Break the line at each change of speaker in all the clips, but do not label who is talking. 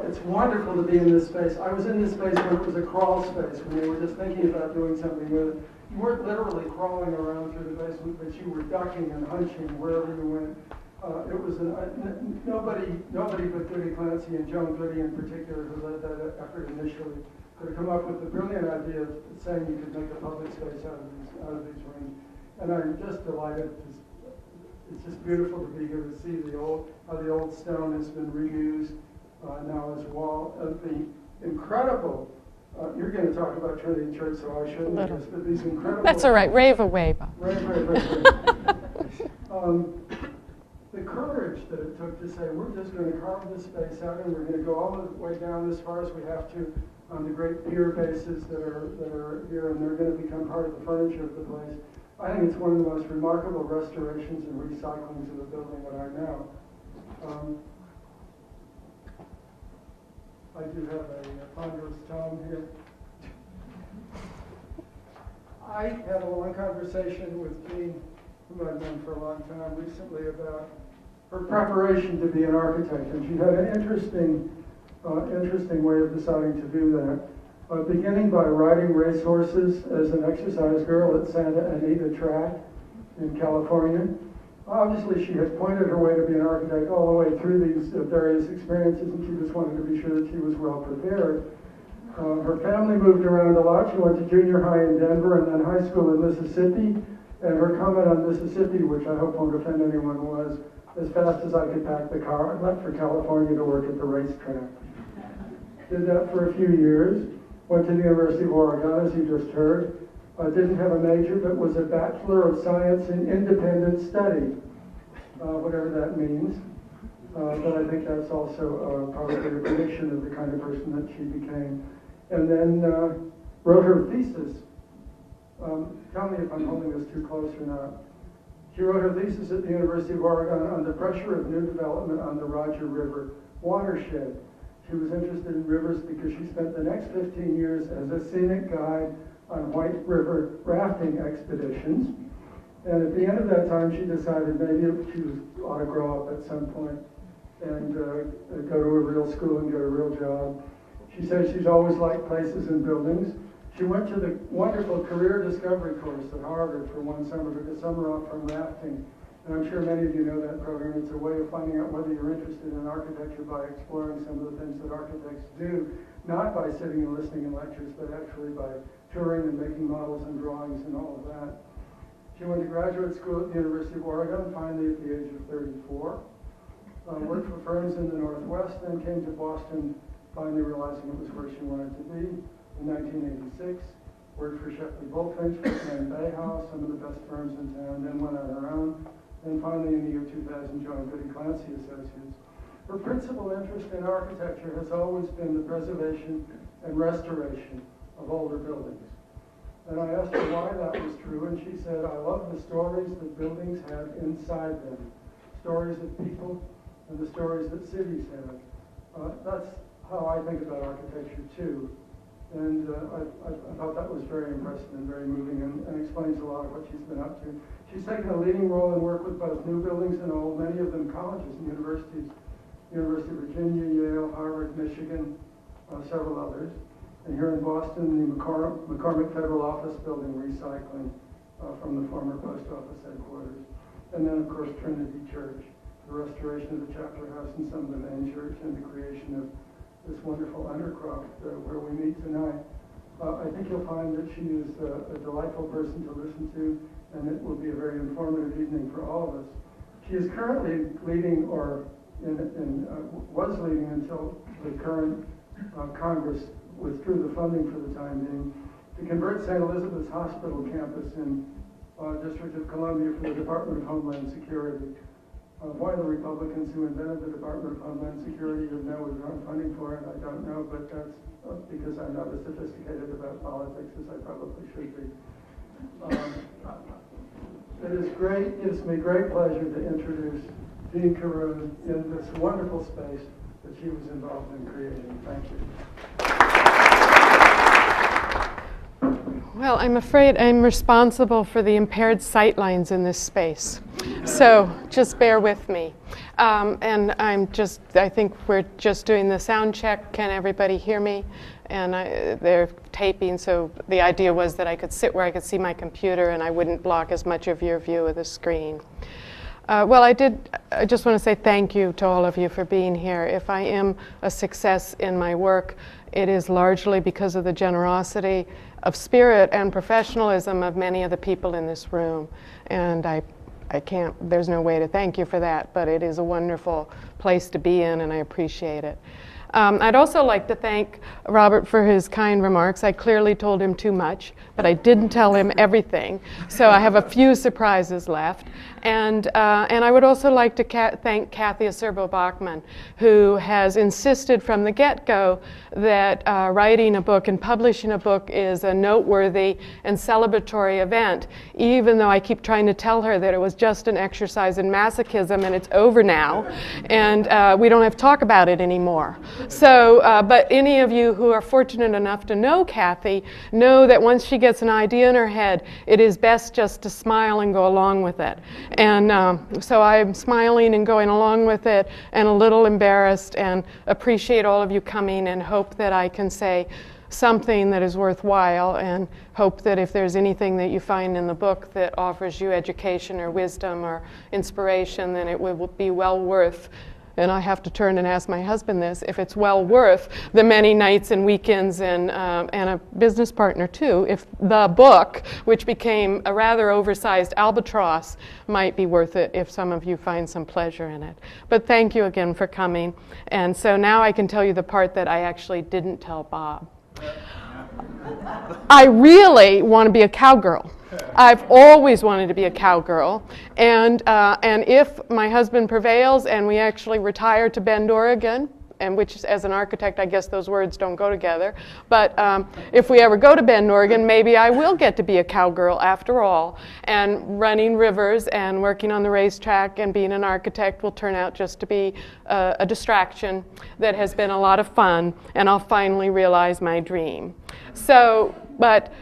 It's wonderful to be in this space. I was in this space when it was a crawl space, when they were just thinking about doing something with it. You weren't literally crawling around through the basement, but you were ducking and hunching wherever you went. It was nobody but Goody Clancy and Joan Goody in particular, who led that effort initially, could have come up with the brilliant idea of saying you could make a public space out of these rooms. And I'm just delighted. It's just beautiful to be here to see how the old stone has been reused now as wall. The incredible. You're going to talk about Trinity Church, so I shouldn't. But these incredible.
That's all right. Rave away, Bob.
Rave. The courage that it took to say, we're just going to carve this space out, and we're going to go all the way down as far as we have to on the great pier bases that are here, and they're going to become part of the furniture of the place. I think it's one of the most remarkable restorations and recyclings of a building that I know. I do have a ponderous tome here. I had a long conversation with Jean, whom I've known for a long time, recently about her preparation to be an architect, and she had an interesting way of deciding to do that. Beginning by riding racehorses as an exercise girl at Santa Anita Track in California. Obviously, she had pointed her way to be an architect all the way through these various experiences, and she just wanted to be sure that she was well prepared. Her family moved around a lot. She went to junior high in Denver and then high school in Mississippi. And her comment on Mississippi, which I hope won't offend anyone, was, as fast as I could pack the car, I left for California to work at the racetrack. Did that for a few years. Went to the University of Oregon, as you just heard. Didn't have a major, but was a Bachelor of Science in Independent Study, whatever that means. But I think that's also probably a prediction of the kind of person that she became. And then wrote her thesis. Tell me if I'm holding this too close or not. She wrote her thesis at the University of Oregon on the pressure of new development on the Roger River watershed. She was interested in rivers because she spent the next 15 years as a scenic guide on White River rafting expeditions. And at the end of that time, she decided maybe she ought to grow up at some point and go to a real school and get a real job. She says she's always liked places and buildings. She went to the wonderful career discovery course at Harvard for one summer, took a summer off from rafting. And I'm sure many of you know that program. It's a way of finding out whether you're interested in architecture by exploring some of the things that architects do, not by sitting and listening in lectures, but actually by touring and making models and drawings and all of that. She went to graduate school at the University of Oregon, finally at the age of 34. Worked for firms in the Northwest, then came to Boston, finally realizing it was where she wanted to be. In 1986, worked for Shepley Bulfinch, Whitman Bay House, some of the best firms in town, then went on her own. And finally, in the year 2000, joined Goody Clancy Associates. Her principal interest in architecture has always been the preservation and restoration of older buildings. And I asked her why that was true, and she said, I love the stories that buildings have inside them, stories of people and the stories that cities have. That's how I think about architecture, too. And I thought that was very impressive and very moving and explains a lot of what she's been up to. She's taken a leading role in work with both new buildings and old, many of them colleges and universities, University of Virginia, Yale, Harvard, Michigan, several others. And here in Boston, the McCormick Federal Office Building recycling from the former post office headquarters. And then, of course, Trinity Church, the restoration of the chapter house and some of the main church and the creation of this wonderful undercroft where we meet tonight. I think you'll find that she is a delightful person to listen to, and it will be a very informative evening for all of us. She is currently leading, or was leading until the current Congress withdrew the funding for the time being, to convert St. Elizabeth's Hospital campus in District of Columbia for the Department of Homeland Security. Why the Republicans who invented the Department of Homeland Security have now withdrawn funding for it, I don't know, but that's because I'm not as sophisticated about politics as I probably should be. It gives me great pleasure to introduce Jean Carroon in this wonderful space that she was involved in creating. Thank you.
Well, I'm afraid I'm responsible for the impaired sight lines in this space. So just bear with me. And I think we're just doing the sound check. Can everybody hear me? And they're taping, so the idea was that I could sit where I could see my computer and I wouldn't block as much of your view of the screen. Well, I just want to say thank you to all of you for being here. If I am a success in my work, it is largely because of the generosity of spirit and professionalism of many of the people in this room. And there's no way to thank you for that, but it is a wonderful place to be in, and I appreciate it. I'd also like to thank Robert for his kind remarks. I clearly told him too much, but I didn't tell him everything. So I have a few surprises left. And I would also like to thank Kathy Acerbo-Bachman, who has insisted from the get-go that writing a book and publishing a book is a noteworthy and celebratory event, even though I keep trying to tell her that it was just an exercise in masochism and it's over now, and we don't have to talk about it anymore. So, but any of you who are fortunate enough to know Kathy know that once she gets an idea in her head, it is best just to smile and go along with it. And so I'm smiling and going along with it and a little embarrassed, and appreciate all of you coming and hope that I can say something that is worthwhile, and hope that if there's anything that you find in the book that offers you education or wisdom or inspiration, then it will be well worth, and I have to turn and ask my husband this, if it's well worth the many nights and weekends and a business partner too, if the book, which became a rather oversized albatross, might be worth it if some of you find some pleasure in it. But thank you again for coming. And so now I can tell you the part that I actually didn't tell Bob. I really want to be a cowgirl. I've always wanted to be a cowgirl, and if my husband prevails and we actually retire to Bend, Oregon, and which as an architect I guess those words don't go together, but if we ever go to Bend, Oregon, maybe I will get to be a cowgirl after all, and running rivers and working on the racetrack and being an architect will turn out just to be a distraction that has been a lot of fun, and I'll finally realize my dream. So, but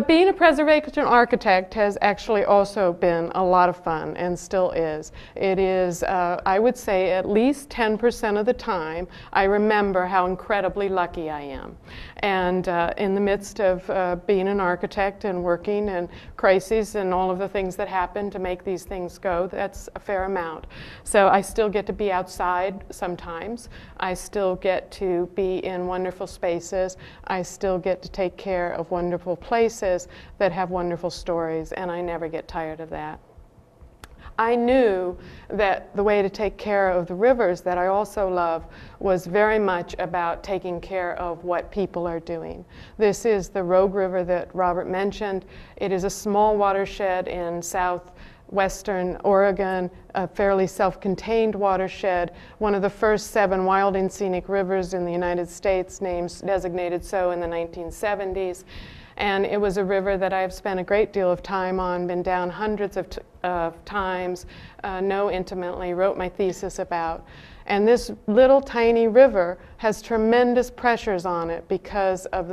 being a preservation architect has actually also been a lot of fun, and still is. It is, I would say, at least 10% of the time, I remember how incredibly lucky I am. And in the midst of being an architect and working and crises and all of the things that happen to make these things go, that's a fair amount. So I still get to be outside sometimes. I still get to be in wonderful spaces. I still get to take care of wonderful places that have wonderful stories, and I never get tired of that. I knew that the way to take care of the rivers that I also love was very much about taking care of what people are doing. This is the Rogue River that Robert mentioned. It is a small watershed in southwestern Oregon, a fairly self-contained watershed, one of the first 7 wild and scenic rivers in the United States, designated so in the 1970s. And it was a river that I've spent a great deal of time on, been down hundreds of times, know intimately, wrote my thesis about. And this little tiny river has tremendous pressures on it because of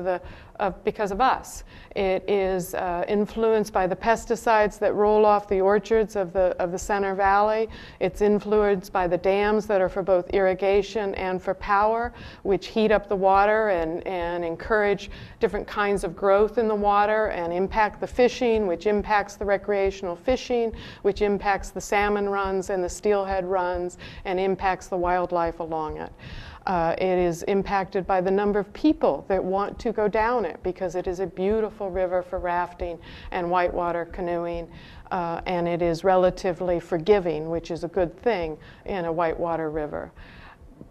us. It is influenced by the pesticides that roll off the orchards of the Center Valley. It's influenced by the dams that are for both irrigation and for power, which heat up the water and encourage different kinds of growth in the water and impact the fishing, which impacts the recreational fishing, which impacts the salmon runs and the steelhead runs, and impacts the wildlife along it. It is impacted by the number of people that want to go down it because it is a beautiful river for rafting and whitewater canoeing, and it is relatively forgiving, which is a good thing in a whitewater river.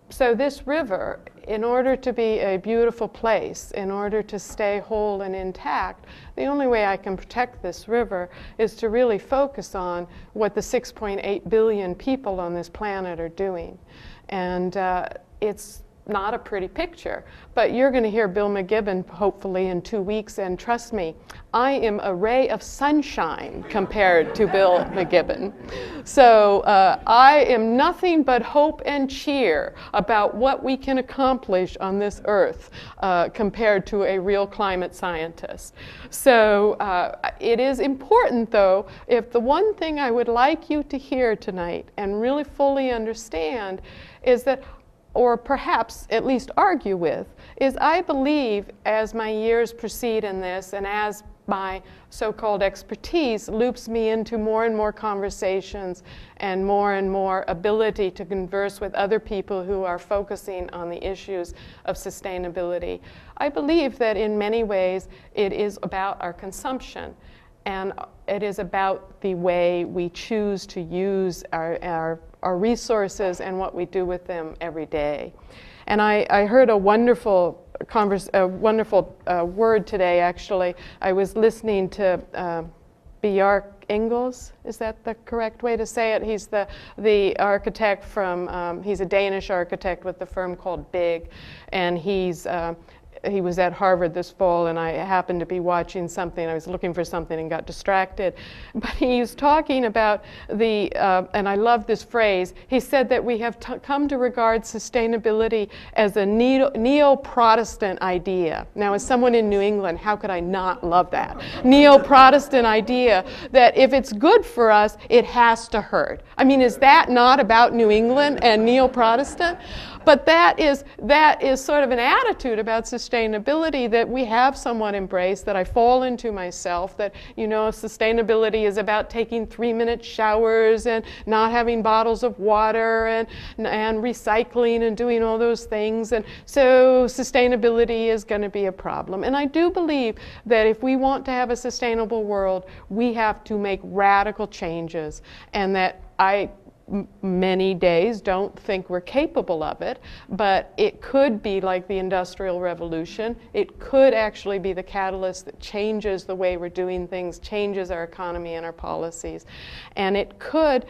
So this river, in order to be a beautiful place, in order to stay whole and intact, the only way I can protect this river is to really focus on what the 6.8 billion people on this planet are doing. And it's not a pretty picture. But you're going to hear Bill McKibben hopefully in 2 weeks, and trust me, I am a ray of sunshine compared to Bill McKibben. So I am nothing but hope and cheer about what we can accomplish on this earth compared to a real climate scientist. So it is important, though, if the one thing I would like you to hear tonight and really fully understand is that, or perhaps at least argue with, is I believe as my years proceed in this and as my so-called expertise loops me into more and more conversations and more ability to converse with other people who are focusing on the issues of sustainability. I believe that in many ways it is about our consumption, and it is about the way we choose to use our resources and what we do with them every day. And I heard a wonderful word today, actually. I was listening to Bjarke Ingels, is that the correct way to say it? He's the architect from, he's a Danish architect with the firm called BIG, and he was at Harvard this fall, and I happened to be watching something. I was looking for something and got distracted. But he's talking about and I love this phrase, he said that we have come to regard sustainability as a neo-Protestant idea. Now, as someone in New England, how could I not love that? Neo-Protestant idea that if it's good for us, it has to hurt. I mean, is that not about New England and neo-Protestant? But that is sort of an attitude about sustainability that we have somewhat embraced, that I fall into myself, that, you know, sustainability is about taking 3-minute showers and not having bottles of water and recycling and doing all those things. And so sustainability is going to be a problem. And I do believe that if we want to have a sustainable world, we have to make radical changes, and that many days don't think we're capable of it, but it could be like the Industrial Revolution. It could actually be the catalyst that changes the way we're doing things, changes our economy and our policies. And it could,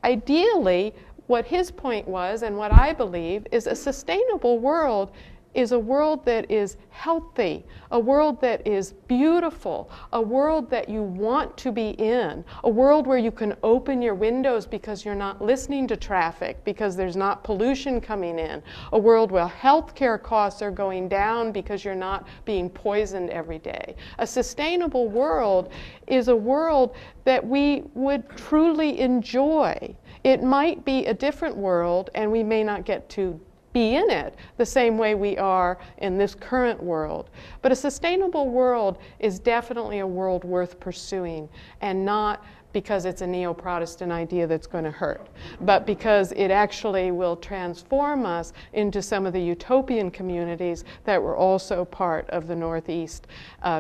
ideally, what his point was, and what I believe, is a sustainable world is a world that is healthy, a world that is beautiful, a world that you want to be in, a world where you can open your windows because you're not listening to traffic, because there's not pollution coming in, a world where healthcare costs are going down because you're not being poisoned every day. A sustainable world is a world that we would truly enjoy. It might be a different world, and we may not get to be in it the same way we are in this current world. But a sustainable world is definitely a world worth pursuing, and not because it's a neo-Protestant idea that's going to hurt, but because it actually will transform us into some of the utopian communities that were also part of the Northeast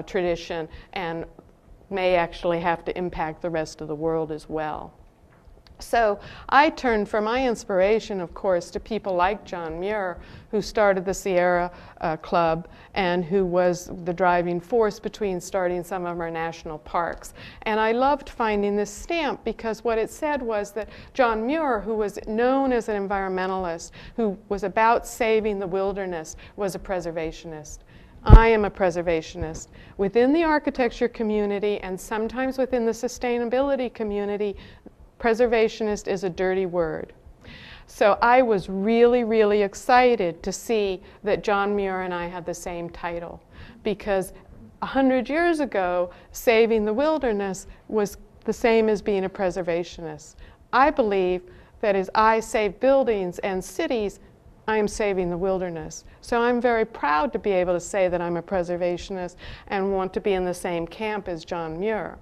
tradition and may actually have to impact the rest of the world as well. So I turned for my inspiration, of course, to people like John Muir, who started the Sierra Club and who was the driving force between starting some of our national parks. And I loved finding this stamp because what it said was that John Muir, who was known as an environmentalist, who was about saving the wilderness, was a preservationist. I am a preservationist. Within the architecture community and sometimes within the sustainability community, preservationist is a dirty word. So I was really, really excited to see that John Muir and I had the same title, because 100 years ago, saving the wilderness was the same as being a preservationist. I believe that as I save buildings and cities, I am saving the wilderness. So I'm very proud to be able to say that I'm a preservationist and want to be in the same camp as John Muir.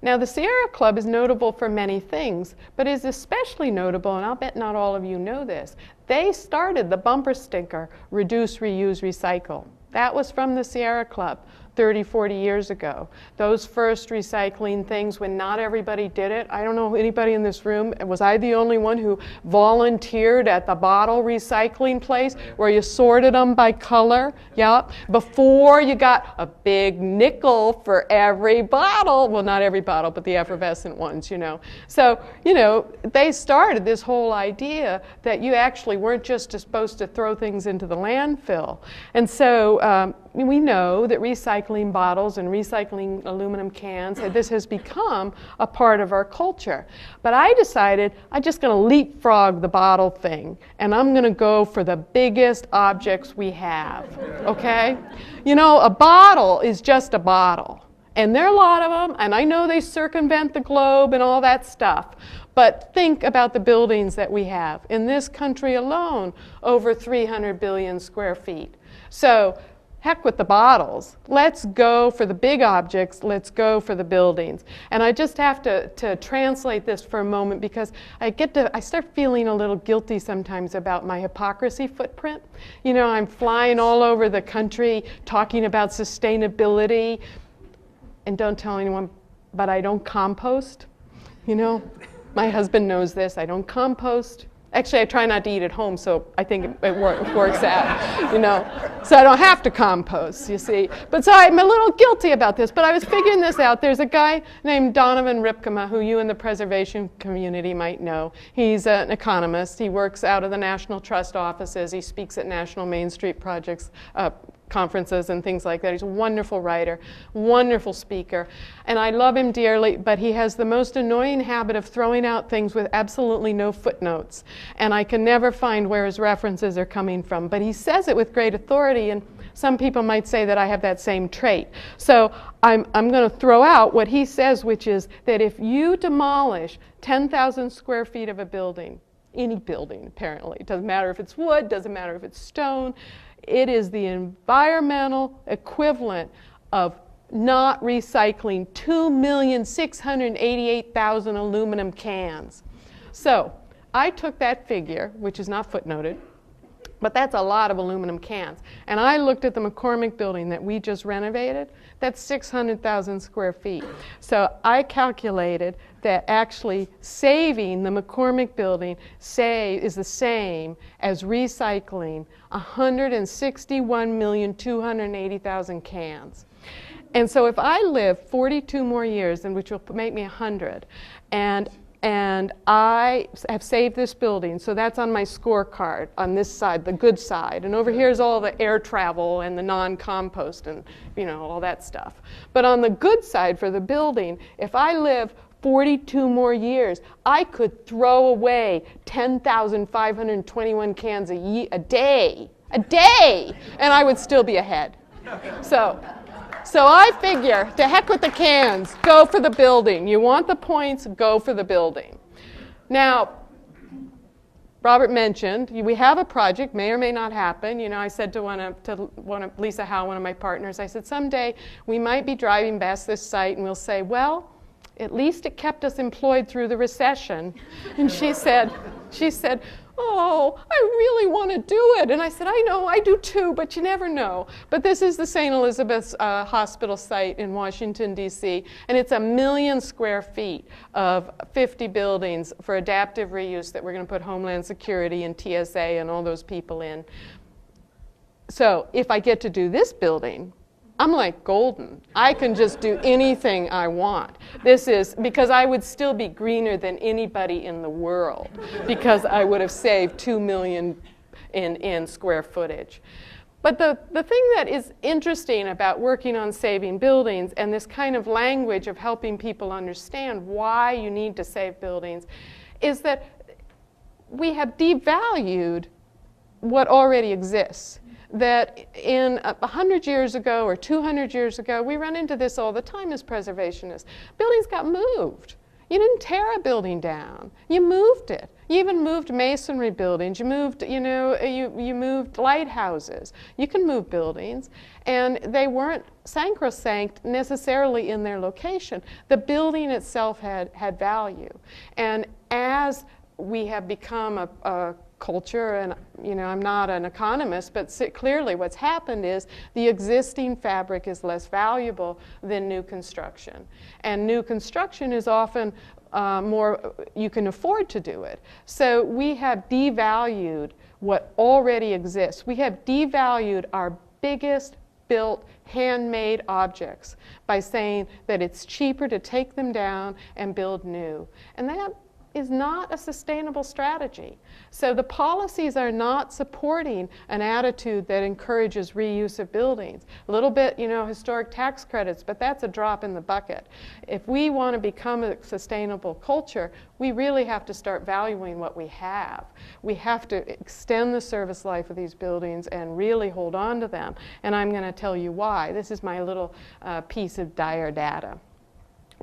Now, the Sierra Club is notable for many things, but is especially notable, and I'll bet not all of you know this, they started the bumper sticker, reduce, reuse, recycle. That was from the Sierra Club. 30, 40 years ago. Those first recycling things when not everybody did it. I don't know anybody in this room. Was I the only one who volunteered at the bottle recycling place where you sorted them by color? Yeah. Before you got a big nickel for every bottle. Well, not every bottle, but the effervescent ones, you know. So, you know, they started this whole idea that you actually weren't just supposed to throw things into the landfill. And so we know that recycling bottles and recycling aluminum cans, this has become a part of our culture. But I decided I'm just going to leapfrog the bottle thing, and I'm going to go for the biggest objects we have, okay? You know, a bottle is just a bottle, and there are a lot of them, and I know they circumvent the globe and all that stuff. But think about the buildings that we have. In this country alone, over 300 billion square feet. So, heck with the bottles. Let's go for the big objects. Let's go for the buildings. And I just have to translate this for a moment because I start feeling a little guilty sometimes about my hypocrisy footprint. You know, I'm flying all over the country talking about sustainability. And don't tell anyone, but I don't compost. You know, my husband knows this. I don't compost. Actually, I try not to eat at home, so I think it works out, you know. So I don't have to compost, you see. But so I'm a little guilty about this, but I was figuring this out. There's a guy named Donovan Ripkema, who you in the preservation community might know. He's an economist. He works out of the National Trust offices. He speaks at National Main Street Projects conferences and things like that. He's a wonderful writer, wonderful speaker, and I love him dearly, but he has the most annoying habit of throwing out things with absolutely no footnotes, and I can never find where his references are coming from, but he says it with great authority, and some people might say that I have that same trait. So I'm going to throw out what he says, which is that if you demolish 10,000 square feet of a building, any building apparently, it doesn't matter if it's wood, doesn't matter if it's stone, it is the environmental equivalent of not recycling 2,688,000 aluminum cans. So I took that figure, which is not footnoted, but that's a lot of aluminum cans. And I looked at the McCormick building that we just renovated. That's 600,000 square feet. So I calculated that actually saving the McCormick building is the same as recycling 161,280,000 cans. And so if I live 42 more years, which will make me 100, and I have saved this building, so that's on my scorecard on this side, the good side. And over here is all the air travel and the non-compost and, you know, all that stuff. But on the good side for the building, if I live 42 more years, I could throw away 10,521 cans a day, and I would still be ahead. So I figure, to heck with the cans, go for the building. You want the points, go for the building. Now, Robert mentioned, we have a project, may or may not happen. You know, I said to Lisa Howe, one of my partners, I said, someday we might be driving past this site and we'll say, well, at least it kept us employed through the recession. And she said, oh, I really want to do it. And I said, I know, I do too, but you never know. But this is the St. Elizabeth's Hospital site in Washington, D.C., and it's 1 million square feet of 50 buildings for adaptive reuse that we're going to put Homeland Security and TSA and all those people in. So if I get to do this building, I'm like golden. I can just do anything I want. This is because I would still be greener than anybody in the world because I would have saved 2 million in square footage. But the thing that is interesting about working on saving buildings and this kind of language of helping people understand why you need to save buildings is that we have devalued what already exists. That in 100 years ago or 200 years ago, we run into this all the time as preservationists. Buildings got moved. You didn't tear a building down. You moved it. You even moved masonry buildings. You moved, you moved lighthouses. You can move buildings, and they weren't sacrosanct necessarily in their location. The building itself had value, and as we have become a culture, and I'm not an economist, but clearly what's happened is the existing fabric is less valuable than new construction. And new construction is often more, you can afford to do it. So we have devalued what already exists. We have devalued our biggest built handmade objects by saying that it's cheaper to take them down and build new. And that is not a sustainable strategy. So the policies are not supporting an attitude that encourages reuse of buildings. A little bit, historic tax credits, but that's a drop in the bucket. If we want to become a sustainable culture, we really have to start valuing what we have. We have to extend the service life of these buildings and really hold on to them. And I'm going to tell you why. This is my little piece of dire data.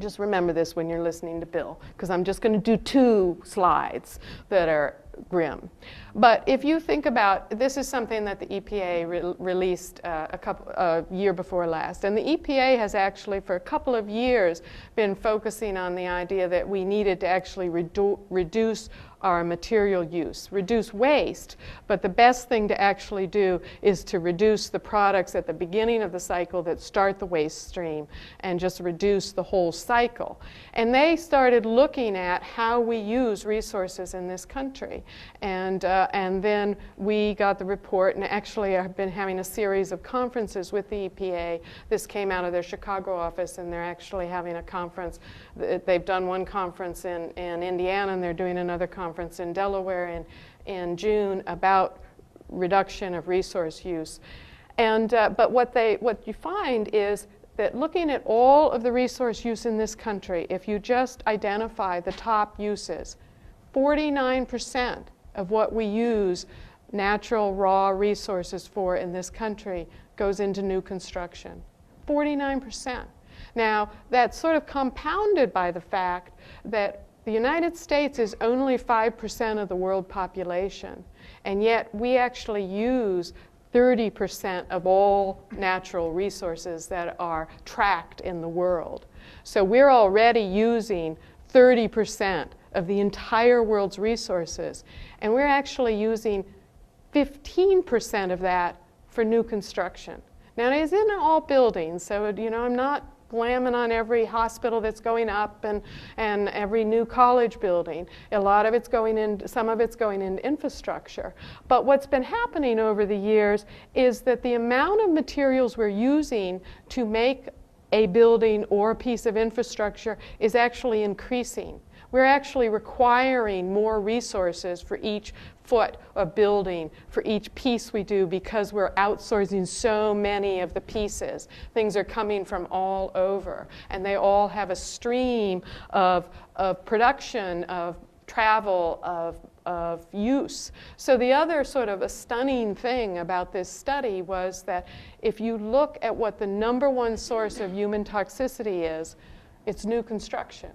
Just remember this when you're listening to Bill, because I'm just going to do 2 slides that are grim. But if you think about, this is something that the EPA released a year before last. And the EPA has actually, for a couple of years, been focusing on the idea that we needed to actually reduce our material use, reduce waste, but the best thing to actually do is to reduce the products at the beginning of the cycle that start the waste stream and just reduce the whole cycle. And they started looking at how we use resources in this country. And then we got the report, and actually I've been having a series of conferences with the EPA. This came out of their Chicago office, and they're actually having a conference. They've done one conference in Indiana, and they're doing another conference in Delaware in June about reduction of resource use. And but what you find is that looking at all of the resource use in this country, if you just identify the top uses, 49% of what we use natural raw resources for in this country goes into new construction. 49%. Now, that's sort of compounded by the fact that the United States is only 5% of the world population, and yet we actually use 30% of all natural resources that are tracked in the world. So we're already using 30% of the entire world's resources, and we're actually using 15% of that for new construction. Now, it isn't all buildings, so I'm not blamming on every hospital that's going up and every new college building. A lot of it's going in, some of it's going into infrastructure. But what's been happening over the years is that the amount of materials we're using to make a building or a piece of infrastructure is actually increasing. We're actually requiring more resources for each foot of building, for each piece we do, because we're outsourcing so many of the pieces. Things are coming from all over, and they all have a stream of production, of travel, of use. So the other sort of a stunning thing about this study was that if you look at what the #1 source of human toxicity is, it's new construction.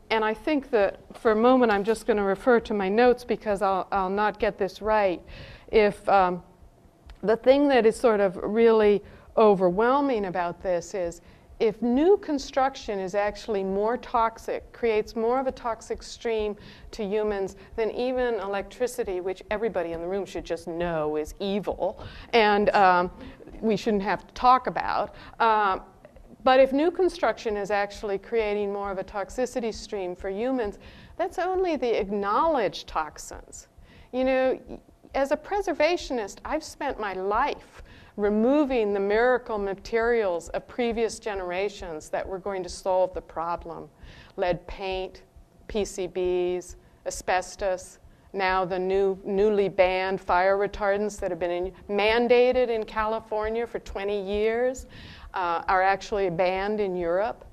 And I think that for a moment I'm just going to refer to my notes because I'll not get this right. If the thing that is sort of really overwhelming about this is if new construction is actually more toxic, creates more of a toxic stream to humans than even electricity, which everybody in the room should just know is evil and we shouldn't have to talk about. But if new construction is actually creating more of a toxicity stream for humans, that's only the acknowledged toxins. As a preservationist, I've spent my life removing the miracle materials of previous generations that were going to solve the problem. Lead paint, PCBs, asbestos, now the newly banned fire retardants that have been mandated in California for 20 years. Are actually banned in Europe.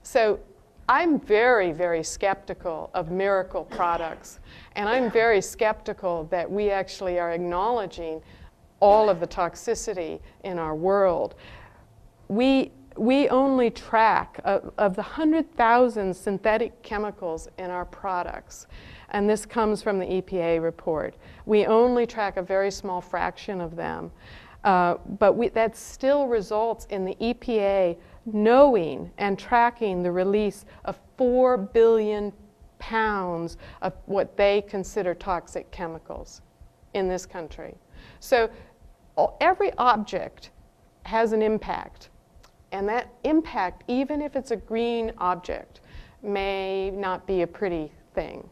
So I'm very, very skeptical of miracle products, and I'm very skeptical that we actually are acknowledging all of the toxicity in our world. We only track, of the 100,000 synthetic chemicals in our products, and this comes from the EPA report, we only track a very small fraction of them. But that still results in the EPA knowing and tracking the release of 4 billion pounds of what they consider toxic chemicals in this country. So every object has an impact, and that impact, even if it's a green object, may not be a pretty thing.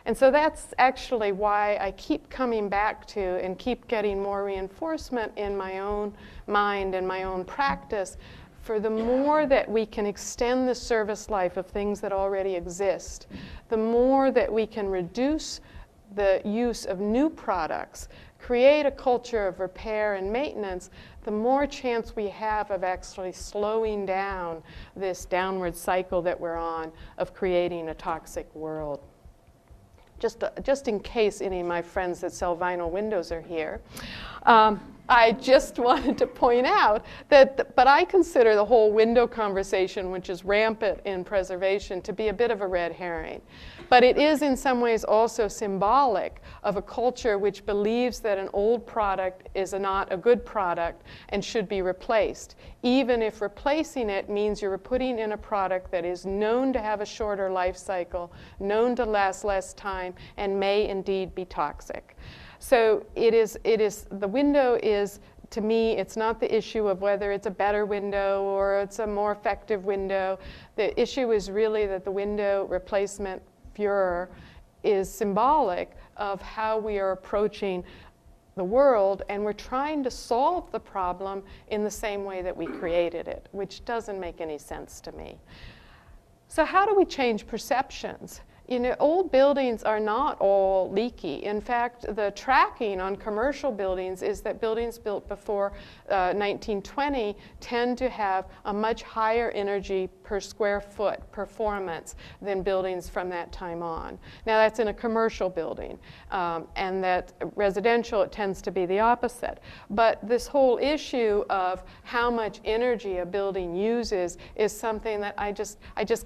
And so that's actually why I keep coming back to and keep getting more reinforcement in my own mind and my own practice for the more that we can extend the service life of things that already exist, the more that we can reduce the use of new products, create a culture of repair and maintenance, the more chance we have of actually slowing down this downward cycle that we're on of creating a toxic world. Just in case any of my friends that sell vinyl windows are here, I just wanted to point out that, but I consider the whole window conversation, which is rampant in preservation, to be a bit of a red herring. But it is in some ways also symbolic of a culture which believes that an old product is not a good product and should be replaced, even if replacing it means you're putting in a product that is known to have a shorter life cycle, known to last less time, and may indeed be toxic. So the window is, to me, it's not the issue of whether it's a better window or it's a more effective window. The issue is really that the window replacement furor is symbolic of how we are approaching the world, and we're trying to solve the problem in the same way that we created it, which doesn't make any sense to me. So how do we change perceptions? You know, old buildings are not all leaky. In fact, the tracking on commercial buildings is that buildings built before 1920 tend to have a much higher energy per square foot performance than buildings from that time on. Now that's in a commercial building, and that residential, it tends to be the opposite. But this whole issue of how much energy a building uses is something that I just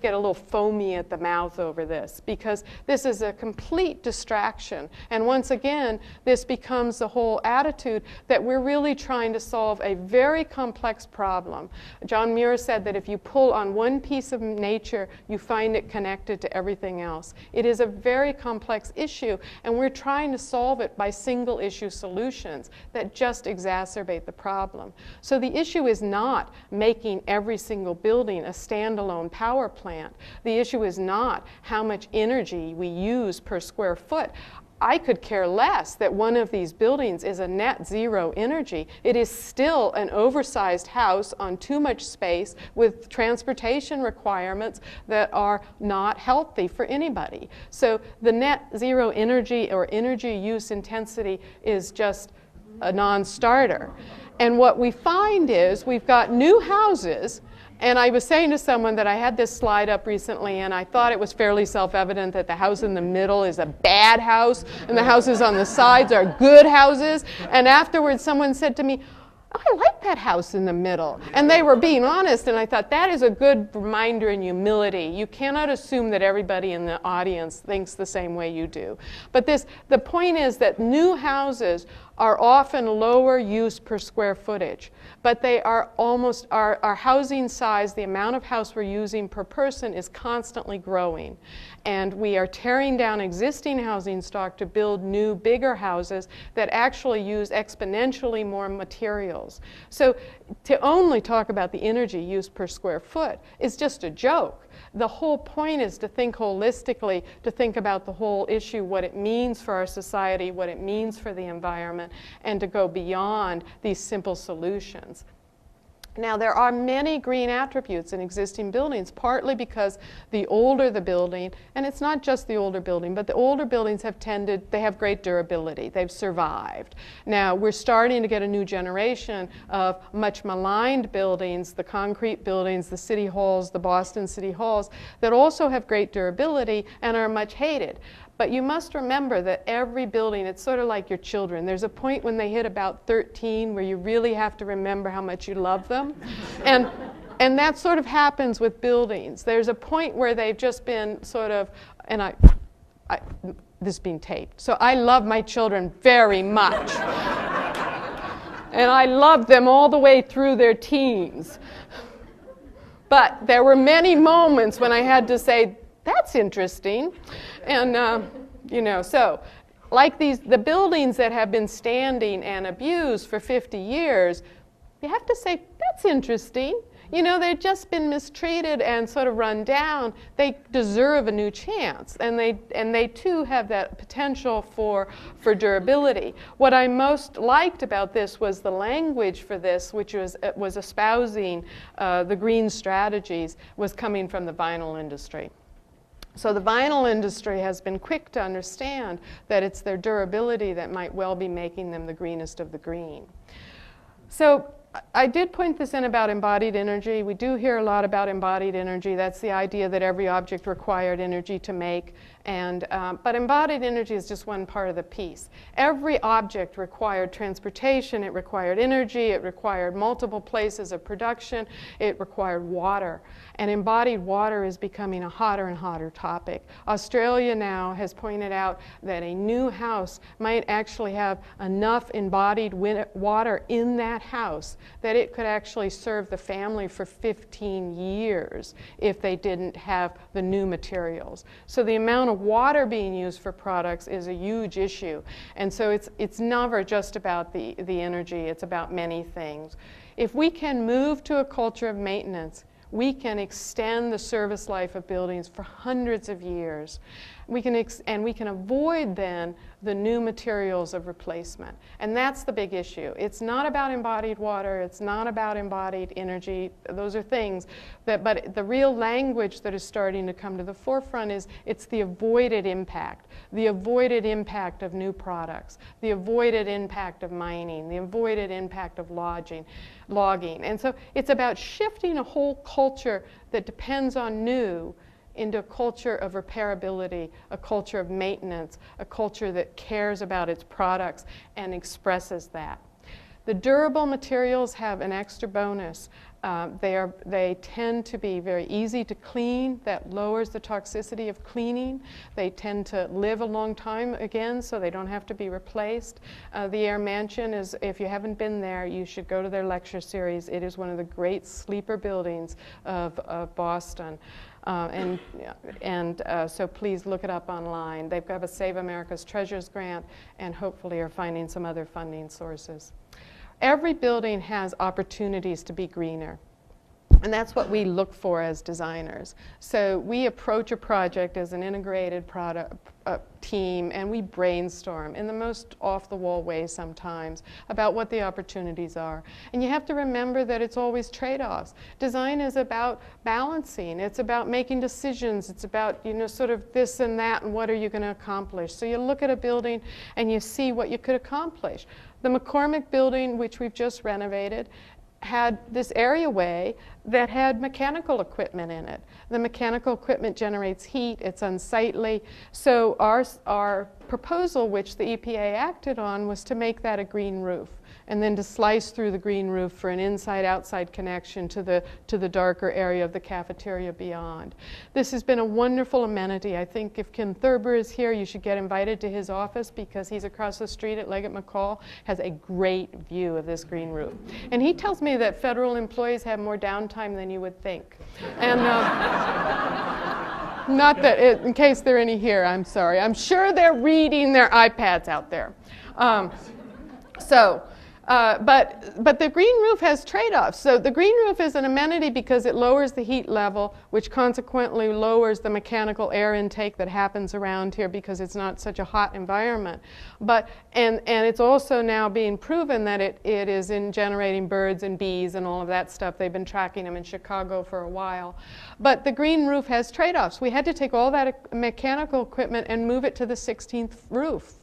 get a little foamy at the mouth over this, because this is a complete distraction. And once again, this becomes the whole attitude that we're really trying to solve a very complex problem. John Muir said that if you pull on one piece of nature, you find it connected to everything else. It is a very complex issue, and we're trying to solve it by single issue solutions that just exacerbate the problem. So the issue is not making every single building a standalone power plant. The issue is not how much energy we use per square foot. I could care less that one of these buildings is a net zero energy. It is still an oversized house on too much space with transportation requirements that are not healthy for anybody. So the net zero energy or energy use intensity is just a non-starter. And what we find is we've got new houses. And I was saying to someone that I had this slide up recently, and I thought it was fairly self-evident that the house in the middle is a bad house, and the houses on the sides are good houses. And afterwards, someone said to me, "Oh, I like that house in the middle." And they were being honest, and I thought that is a good reminder in humility. You cannot assume that everybody in the audience thinks the same way you do. But the point is that new houses are often lower use per square footage, but they are almost, our housing size, the amount of house we're using per person is constantly growing. And we are tearing down existing housing stock to build new, bigger houses that actually use exponentially more materials. So to only talk about the energy used per square foot is just a joke. The whole point is to think holistically, to think about the whole issue, what it means for our society, what it means for the environment, and to go beyond these simple solutions. Now, there are many green attributes in existing buildings, partly because the older the building, and it's not just the older building, but the older buildings they have great durability. They've survived. Now, we're starting to get a new generation of much maligned buildings, the concrete buildings, the city halls, the Boston city halls, that also have great durability and are much hated. But you must remember that every building, it's sort of like your children. There's a point when they hit about 13 where you really have to remember how much you love them. And that sort of happens with buildings. There's a point where they've just been sort of, and this is being taped. So I love my children very much. And I loved them all the way through their teens. But there were many moments when I had to say, that's interesting. And, you know, so like the buildings that have been standing and abused for 50 years, you have to say, that's interesting. You know, they've just been mistreated and sort of run down. They deserve a new chance, and they too have that potential for durability. What I most liked about this was the language for this, which was espousing the green strategies, was coming from the vinyl industry. So the vinyl industry has been quick to understand that it's their durability that might well be making them the greenest of the green. So I did point this in about embodied energy. We do hear a lot about embodied energy. That's the idea that every object required energy to make. But embodied energy is just one part of the piece. Every object required transportation, it required energy, it required multiple places of production, it required water. And embodied water is becoming a hotter and hotter topic. Australia now has pointed out that a new house might actually have enough embodied water in that house that it could actually serve the family for 15 years if they didn't have the new materials. So the amount of water being used for products is a huge issue. And so it's never just about the energy, it's about many things. If we can move to a culture of maintenance, we can extend the service life of buildings for hundreds of years. We can avoid then the new materials of replacement. And that's the big issue. It's not about embodied water, it's not about embodied energy. Those are things but the real language that is starting to come to the forefront is it's the avoided impact of new products, the avoided impact of mining, the avoided impact of logging. And so it's about shifting a whole culture that depends on new into a culture of repairability, a culture of maintenance, a culture that cares about its products and expresses that. The durable materials have an extra bonus. They tend to be very easy to clean. That lowers the toxicity of cleaning. They tend to live a long time again, so they don't have to be replaced. The Air Mansion is, if you haven't been there, you should go to their lecture series. It is one of the great sleeper buildings of Boston. So please look it up online. They've got a Save America's Treasures grant and hopefully are finding some other funding sources. Every building has opportunities to be greener. And that's what we look for as designers. So we approach a project as an integrated team, and we brainstorm in the most off-the-wall way sometimes about what the opportunities are. And you have to remember that it's always trade-offs. Design is about balancing. It's about making decisions. It's about, you know, sort of this and that, and what are you going to accomplish. So you look at a building and you see what you could accomplish. The McCormick building, which we've just renovated, had this areaway that had mechanical equipment in it. The mechanical equipment generates heat, it's unsightly. So our proposal, which the EPA acted on, was to make that a green roof, and then to slice through the green roof for an inside-outside connection to the darker area of the cafeteria beyond. This has been a wonderful amenity. I think if Ken Thurber is here, you should get invited to his office because he's across the street at Leggett McCall, has a great view of this green roof. And he tells me that federal employees have more downtime than you would think. And not that, in case there are any here, I'm sorry. I'm sure they're reading their iPads out there. But the green roof has trade-offs. So the green roof is an amenity because it lowers the heat level, which consequently lowers the mechanical air intake that happens around here because it's not such a hot environment. And it's also now being proven that it is in generating birds and bees and all of that stuff. They've been tracking them in Chicago for a while. But the green roof has trade-offs. We had to take all that mechanical equipment and move it to the 16th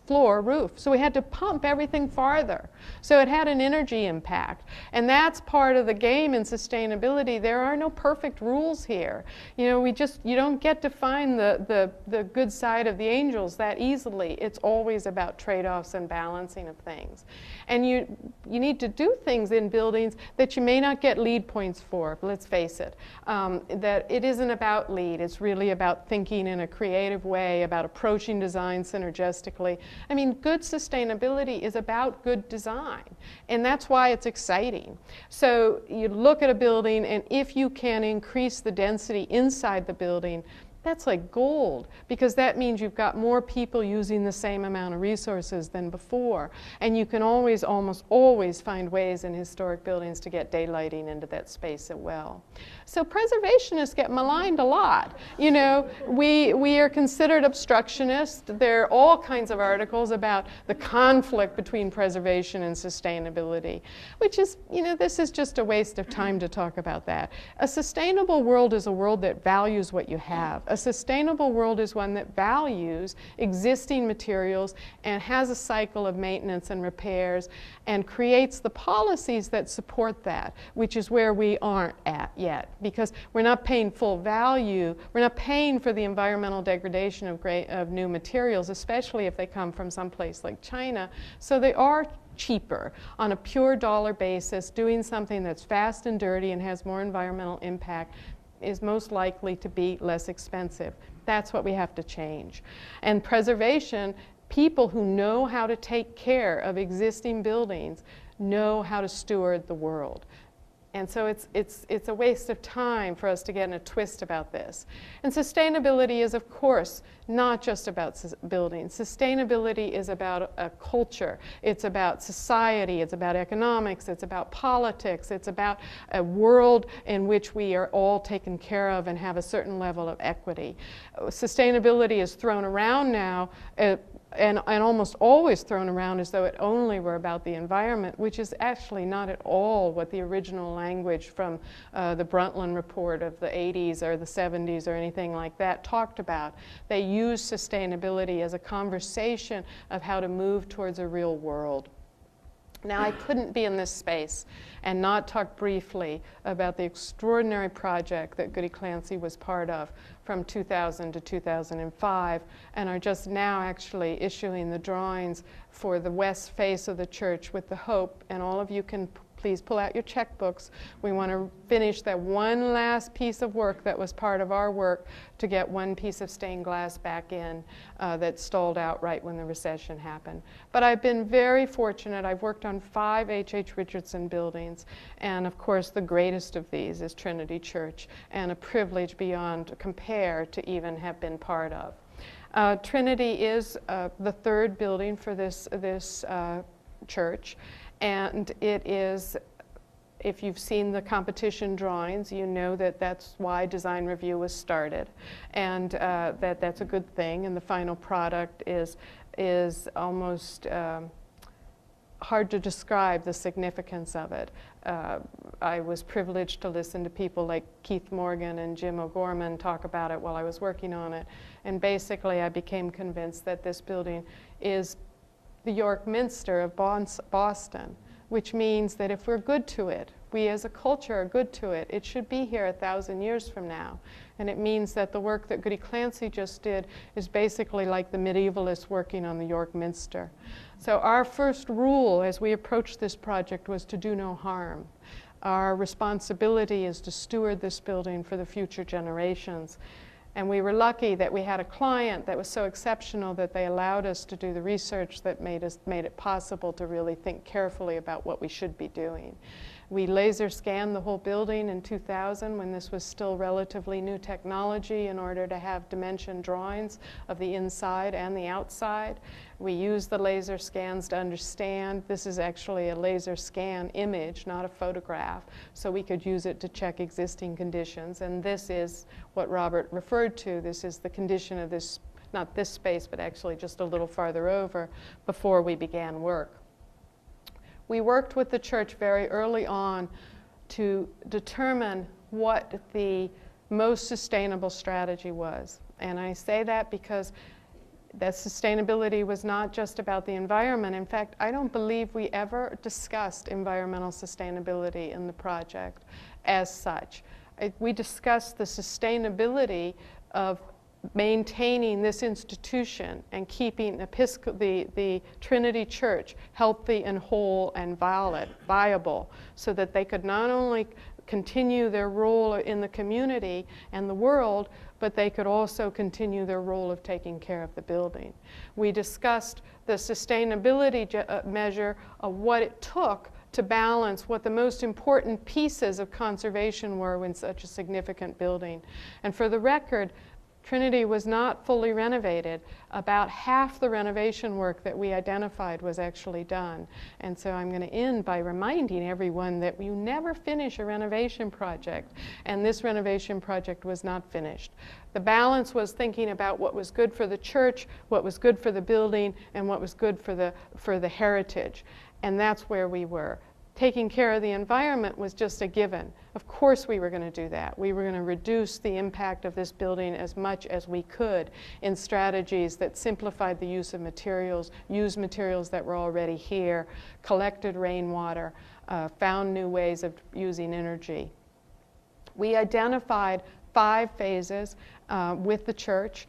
floor roof. So we had to pump everything farther. So it had an energy impact. And that's part of the game in sustainability. There are no perfect rules here. You know, you don't get to find the good side of the angels that easily. It's always about trade-offs and balancing of things. And you need to do things in buildings that you may not get LEED points for, let's face it. That it isn't about LEED. It's really about thinking in a creative way, about approaching design synergistically. I mean, good sustainability is about good design, and that's why it's exciting. So you look at a building, and if you can increase the density inside the building, that's like gold, because that means you've got more people using the same amount of resources than before. And you can always, almost always find ways in historic buildings to get daylighting into that space as well. So preservationists get maligned a lot. You know, we are considered obstructionists. There are all kinds of articles about the conflict between preservation and sustainability, which is, you know, this is just a waste of time to talk about that. A sustainable world is a world that values what you have. A sustainable world is one that values existing materials and has a cycle of maintenance and repairs and creates the policies that support that, which is where we aren't at yet, because we're not paying full value. We're not paying for the environmental degradation of new materials, especially if they come from some place like China. So they are cheaper on a pure dollar basis. Doing something that's fast and dirty and has more environmental impact is most likely to be less expensive. That's what we have to change. And preservation, people who know how to take care of existing buildings know how to steward the world. And so it's a waste of time for us to get in a twist about this. And sustainability is, of course, not just about buildings. Sustainability is about a culture. It's about society. It's about economics. It's about politics. It's about a world in which we are all taken care of and have a certain level of equity. Sustainability is thrown around now and almost always thrown around as though it only were about the environment, which is actually not at all what the original language from the Brundtland report of the 80s or the 70s or anything like that talked about. They used sustainability as a conversation of how to move towards a real world. Now, I couldn't be in this space and not talk briefly about the extraordinary project that Goody Clancy was part of from 2000 to 2005, and are just now actually issuing the drawings for the west face of the church with the hope, and all of you can please pull out your checkbooks. We want to finish that one last piece of work that was part of our work to get one piece of stained glass back in that stalled out right when the recession happened. But I've been very fortunate. I've worked on 5 H.H. Richardson buildings, and of course the greatest of these is Trinity Church, and a privilege beyond compare to even have been part of. Trinity is the 3rd building for this church. And it is, if you've seen the competition drawings, you know that that's why design review was started, and that's a good thing. And the final product is almost hard to describe the significance of it. I was privileged to listen to people like Keith Morgan and Jim O'Gorman talk about it while I was working on it. And basically, I became convinced that this building is the York Minster of Boston, which means that if we're good to it, we as a culture are good to it, it should be here 1,000 years from now. And it means that the work that Goody Clancy just did is basically like the medievalists working on the York Minster. So our first rule as we approached this project was to do no harm. Our responsibility is to steward this building for the future generations. And we were lucky that we had a client that was so exceptional that they allowed us to do the research that made it possible to really think carefully about what we should be doing. We laser scanned the whole building in 2000 when this was still relatively new technology in order to have dimension drawings of the inside and the outside. We used the laser scans to understand this is actually a laser scan image, not a photograph, so we could use it to check existing conditions. And this is what Robert referred to. This is the condition of this, not this space, but actually just a little farther over before we began work. We worked with the church very early on to determine what the most sustainable strategy was. And I say that because that sustainability was not just about the environment. In fact, I don't believe we ever discussed environmental sustainability in the project as such. We discussed the sustainability of maintaining this institution and keeping the Trinity Church healthy and whole and viable, so that they could not only continue their role in the community and the world, but they could also continue their role of taking care of the building. We discussed the sustainability measure of what it took to balance what the most important pieces of conservation were in such a significant building. And for the record, Trinity was not fully renovated. About half the renovation work that we identified was actually done. And so I'm going to end by reminding everyone that you never finish a renovation project, and this renovation project was not finished. The balance was thinking about what was good for the church, what was good for the building, and what was good for the heritage. And that's where we were. Taking care of the environment was just a given. Of course we were going to do that. We were going to reduce the impact of this building as much as we could in strategies that simplified the use of materials, used materials that were already here, collected rainwater, found new ways of using energy. We identified 5 phases with the church,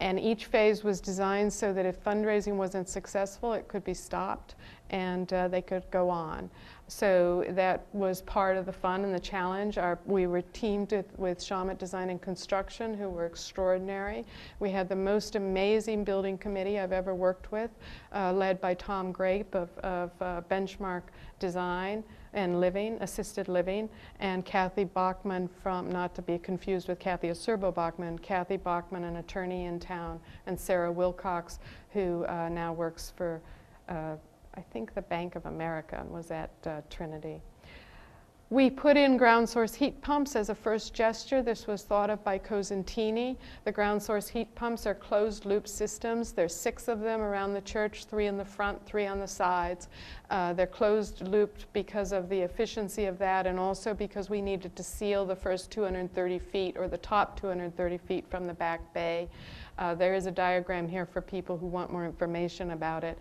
and each phase was designed so that if fundraising wasn't successful, it could be stopped and they could go on. So that was part of the fun and the challenge. We were teamed with Shawmut Design and Construction, who were extraordinary. We had the most amazing building committee I've ever worked with, led by Tom Grape of Benchmark Design and Living, Assisted Living, and Kathy Bachman from, not to be confused with Kathy Acerbo-Bachman, Kathy Bachman, an attorney in town, and Sarah Wilcox, who now works for, I think, the Bank of America, and was at Trinity. We put in ground source heat pumps as a first gesture. This was thought of by Cosentini. The ground source heat pumps are closed loop systems. There's 6 of them around the church, 3 in the front, 3 on the sides. They're closed looped because of the efficiency of that, and also because we needed to seal the first 230 feet, or the top 230 feet from the back bay. There is a diagram here for people who want more information about it.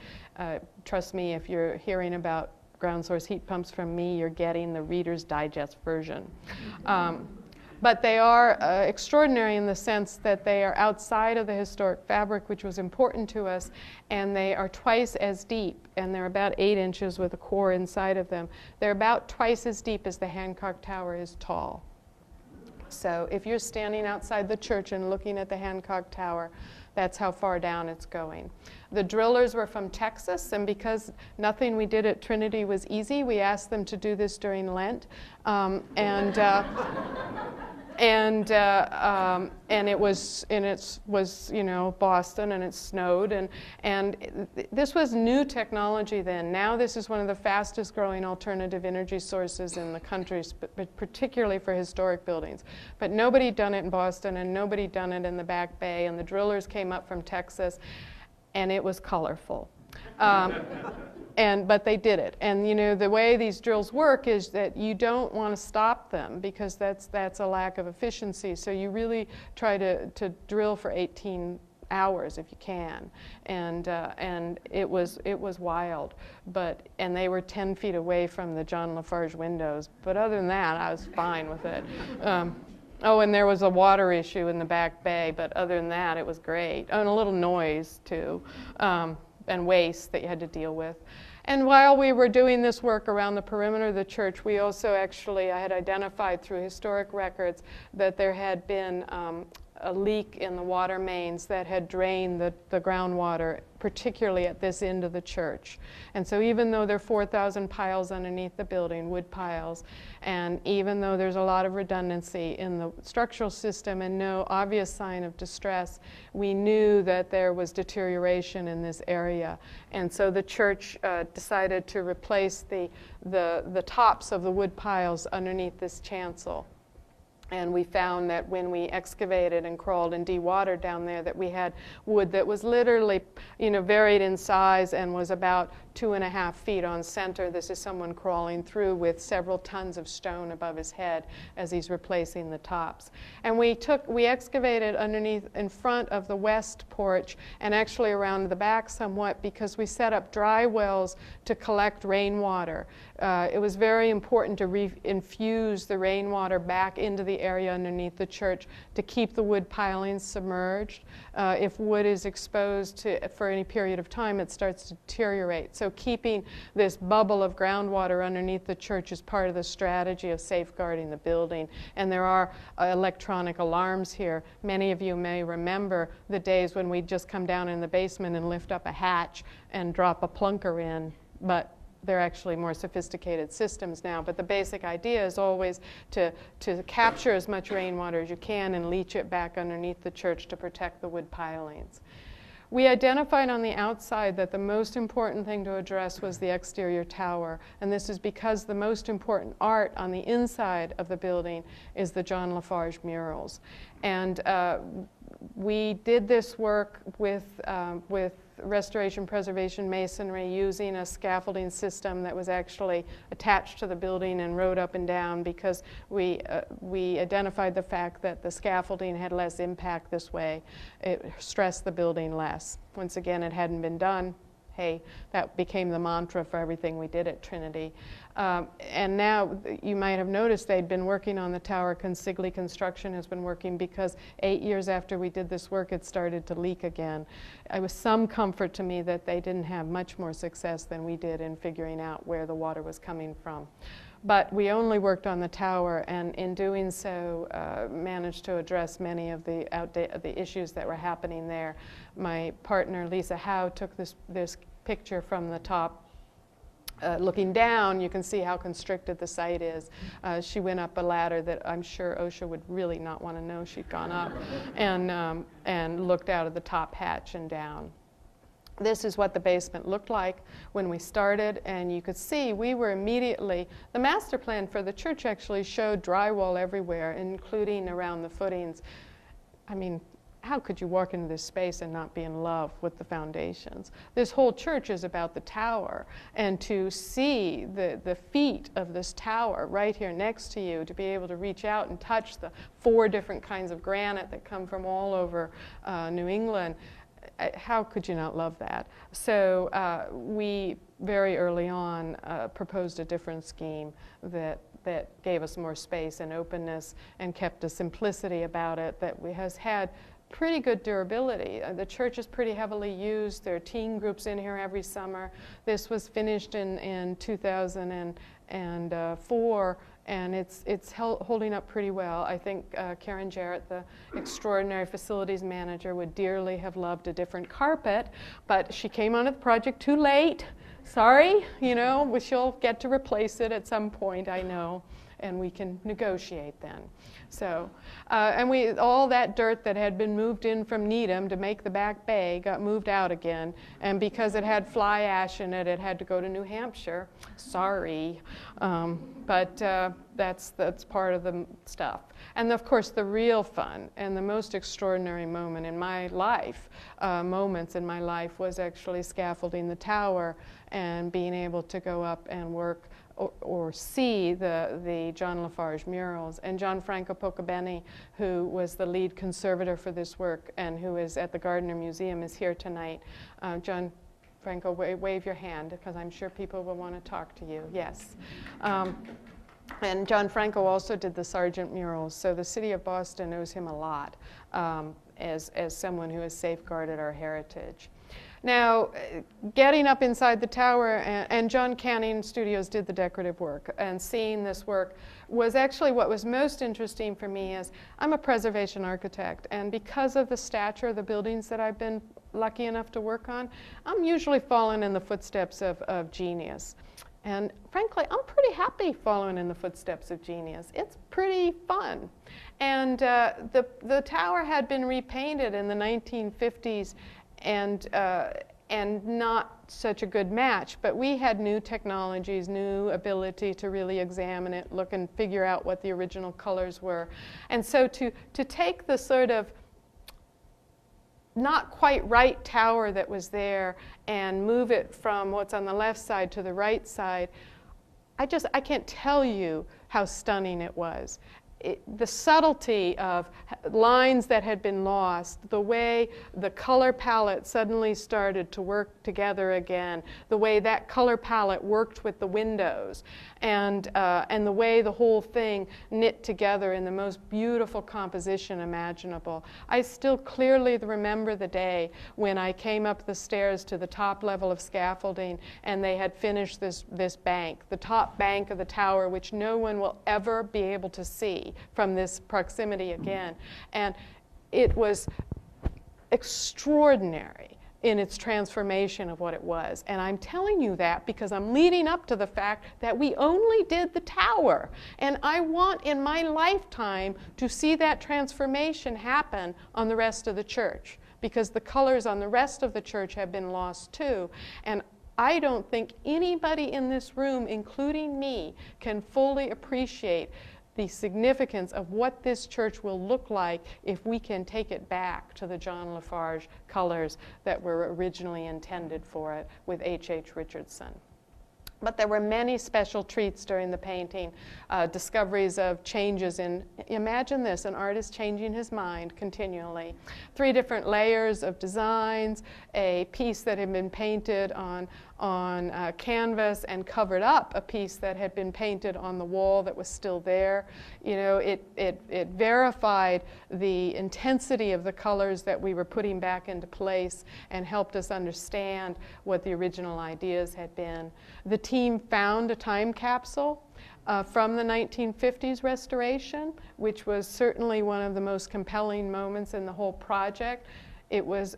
Trust me, if you're hearing about ground source heat pumps from me, you're getting the Reader's Digest version. But they are extraordinary in the sense that they are outside of the historic fabric, which was important to us, and they are twice as deep, and they're about 8 inches with a core inside of them. They're about twice as deep as the Hancock Tower is tall. So if you're standing outside the church and looking at the Hancock Tower, that's how far down it's going. The drillers were from Texas, and because nothing we did at Trinity was easy, we asked them to do this during Lent. And it was you know, Boston, and it snowed, and this was new technology then. Now this is one of the fastest growing alternative energy sources in the country, but particularly for historic buildings. But nobody done it in Boston, and nobody done it in the Back Bay, and the drillers came up from Texas, and it was colorful. But they did it. And you know, the way these drills work is that you don't want to stop them, because that's a lack of efficiency. So you really try to drill for 18 hours if you can. And it was wild. And they were 10 feet away from the John Lafarge windows. But other than that, I was fine with it. Oh, and there was a water issue in the Back Bay, but other than that, it was great. Oh, and a little noise too. And waste that you had to deal with. And while we were doing this work around the perimeter of the church, we also actually, I had identified through historic records that there had been a leak in the water mains that had drained the groundwater, particularly at this end of the church. And so even though there are 4,000 piles underneath the building, wood piles, and even though there's a lot of redundancy in the structural system and no obvious sign of distress, we knew that there was deterioration in this area. And so the church decided to replace the tops of the wood piles underneath this chancel. And we found that when we excavated and crawled and dewatered down there, that we had wood that was literally, you know, varied in size and was about 2.5 feet on center. This is someone crawling through with several tons of stone above his head as he's replacing the tops. And we excavated underneath, in front of the west porch, and actually around the back somewhat, because we set up dry wells to collect rainwater. It was very important to infuse the rainwater back into the area underneath the church to keep the wood pilings submerged. If wood is exposed for any period of time, it starts to deteriorate. So keeping this bubble of groundwater underneath the church is part of the strategy of safeguarding the building. And there are electronic alarms here. Many of you may remember the days when we'd just come down in the basement and lift up a hatch and drop a plunker in. But they're actually more sophisticated systems now, but the basic idea is always to capture as much rainwater as you can and leach it back underneath the church to protect the wood pilings. We identified on the outside that the most important thing to address was the exterior tower, and this is because the most important art on the inside of the building is the John Lafarge murals. And we did this work with restoration preservation masonry using a scaffolding system that was actually attached to the building and rode up and down, because we identified the fact that the scaffolding had less impact this way. It stressed the building less. Once again, it hadn't been done. Hey, that became the mantra for everything we did at Trinity. And now you might have noticed they'd been working on the tower. Consigli Construction has been working, because 8 years after we did this work, it started to leak again. It was some comfort to me that they didn't have much more success than we did in figuring out where the water was coming from. But we only worked on the tower, and in doing so, managed to address many of the issues that were happening there. My partner, Lisa Howe, took this picture from the top. Looking down, you can see how constricted the site is. She went up a ladder that I'm sure OSHA would really not want to know she'd gone up, and looked out of the top hatch and down. This is what the basement looked like when we started, and you could see we were immediately, the master plan for the church actually showed drywall everywhere, including around the footings. I mean, how could you walk into this space and not be in love with the foundations? This whole church is about the tower, and to see the feet of this tower right here next to you, to be able to reach out and touch the 4 different kinds of granite that come from all over New England, how could you not love that? So we very early on proposed a different scheme that gave us more space and openness and kept a simplicity about it that has had pretty good durability. The church is pretty heavily used. There are teen groups in here every summer. This was finished in 2004, and it's holding up pretty well. I think Karen Jarrett, the extraordinary facilities manager, would dearly have loved a different carpet, but she came onto the project too late. Sorry, you know, she'll get to replace it at some point, I know, and we can negotiate then. So, and all that dirt that had been moved in from Needham to make the back bay got moved out again, and because it had fly ash in it, it had to go to New Hampshire. Sorry, but that's part of the stuff. And of course, the real fun and the most extraordinary moment in my life, moments in my life, was actually scaffolding the tower and being able to go up and work or see the John Lafarge murals. And John Franco Pocabene, who was the lead conservator for this work and who is at the Gardner Museum, is here tonight. John Franco, wave your hand, because I'm sure people will want to talk to you. Yes. And John Franco also did the Sargent murals, so the city of Boston owes him a lot as someone who has safeguarded our heritage. Now, getting up inside the tower, and John Canning Studios did the decorative work, and seeing this work was actually what was most interesting for me. Is I'm a preservation architect, and because of the stature of the buildings that I've been lucky enough to work on, I'm usually following in the footsteps of genius. And frankly, I'm pretty happy following in the footsteps of genius. It's pretty fun. And the tower had been repainted in the 1950s, and not such a good match, but we had new technologies, new ability to really examine it, look and figure out what the original colors were. And so to take the sort of not quite right tower that was there and move it from what's on the left side to the right side, I can't tell you how stunning it was. The subtlety of lines that had been lost, the way the color palette suddenly started to work together again, the way that color palette worked with the windows, and the way the whole thing knit together in the most beautiful composition imaginable. I still clearly remember the day when I came up the stairs to the top level of scaffolding, and they had finished this bank, the top bank of the tower, which no one will ever be able to see from this proximity again. And it was extraordinary. in its transformation of what it was. And I'm telling you that because I'm leading up to the fact that we only did the tower. And I want in my lifetime to see that transformation happen on the rest of the church, because the colors on the rest of the church have been lost too. And I don't think anybody in this room, including me, can fully appreciate the significance of what this church will look like if we can take it back to the John Lafarge colors that were originally intended for it with H.H. Richardson. But there were many special treats during the painting, discoveries of changes in, imagine this, an artist changing his mind continually. 3 different layers of designs, a piece that had been painted on canvas and covered up a piece that had been painted on the wall that was still there. You know, it verified the intensity of the colors that we were putting back into place and helped us understand what the original ideas had been. The team found a time capsule from the 1950s restoration, which was certainly one of the most compelling moments in the whole project. It was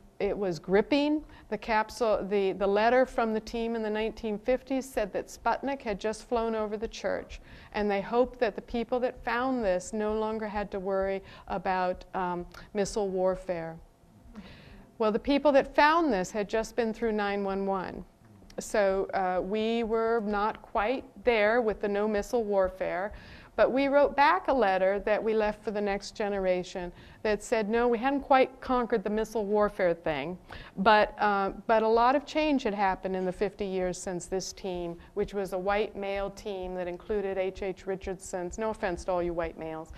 gripping. The capsule, the letter from the team in the 1950s said that Sputnik had just flown over the church, and they hoped that the people that found this no longer had to worry about missile warfare. Well, the people that found this had just been through 9/11. So we were not quite there with the no missile warfare, but we wrote back a letter that we left for the next generation that said, no, we hadn't quite conquered the missile warfare thing, but a lot of change had happened in the 50 years since this team, which was a white male team that included H.H. Richardson's, no offense to all you white males,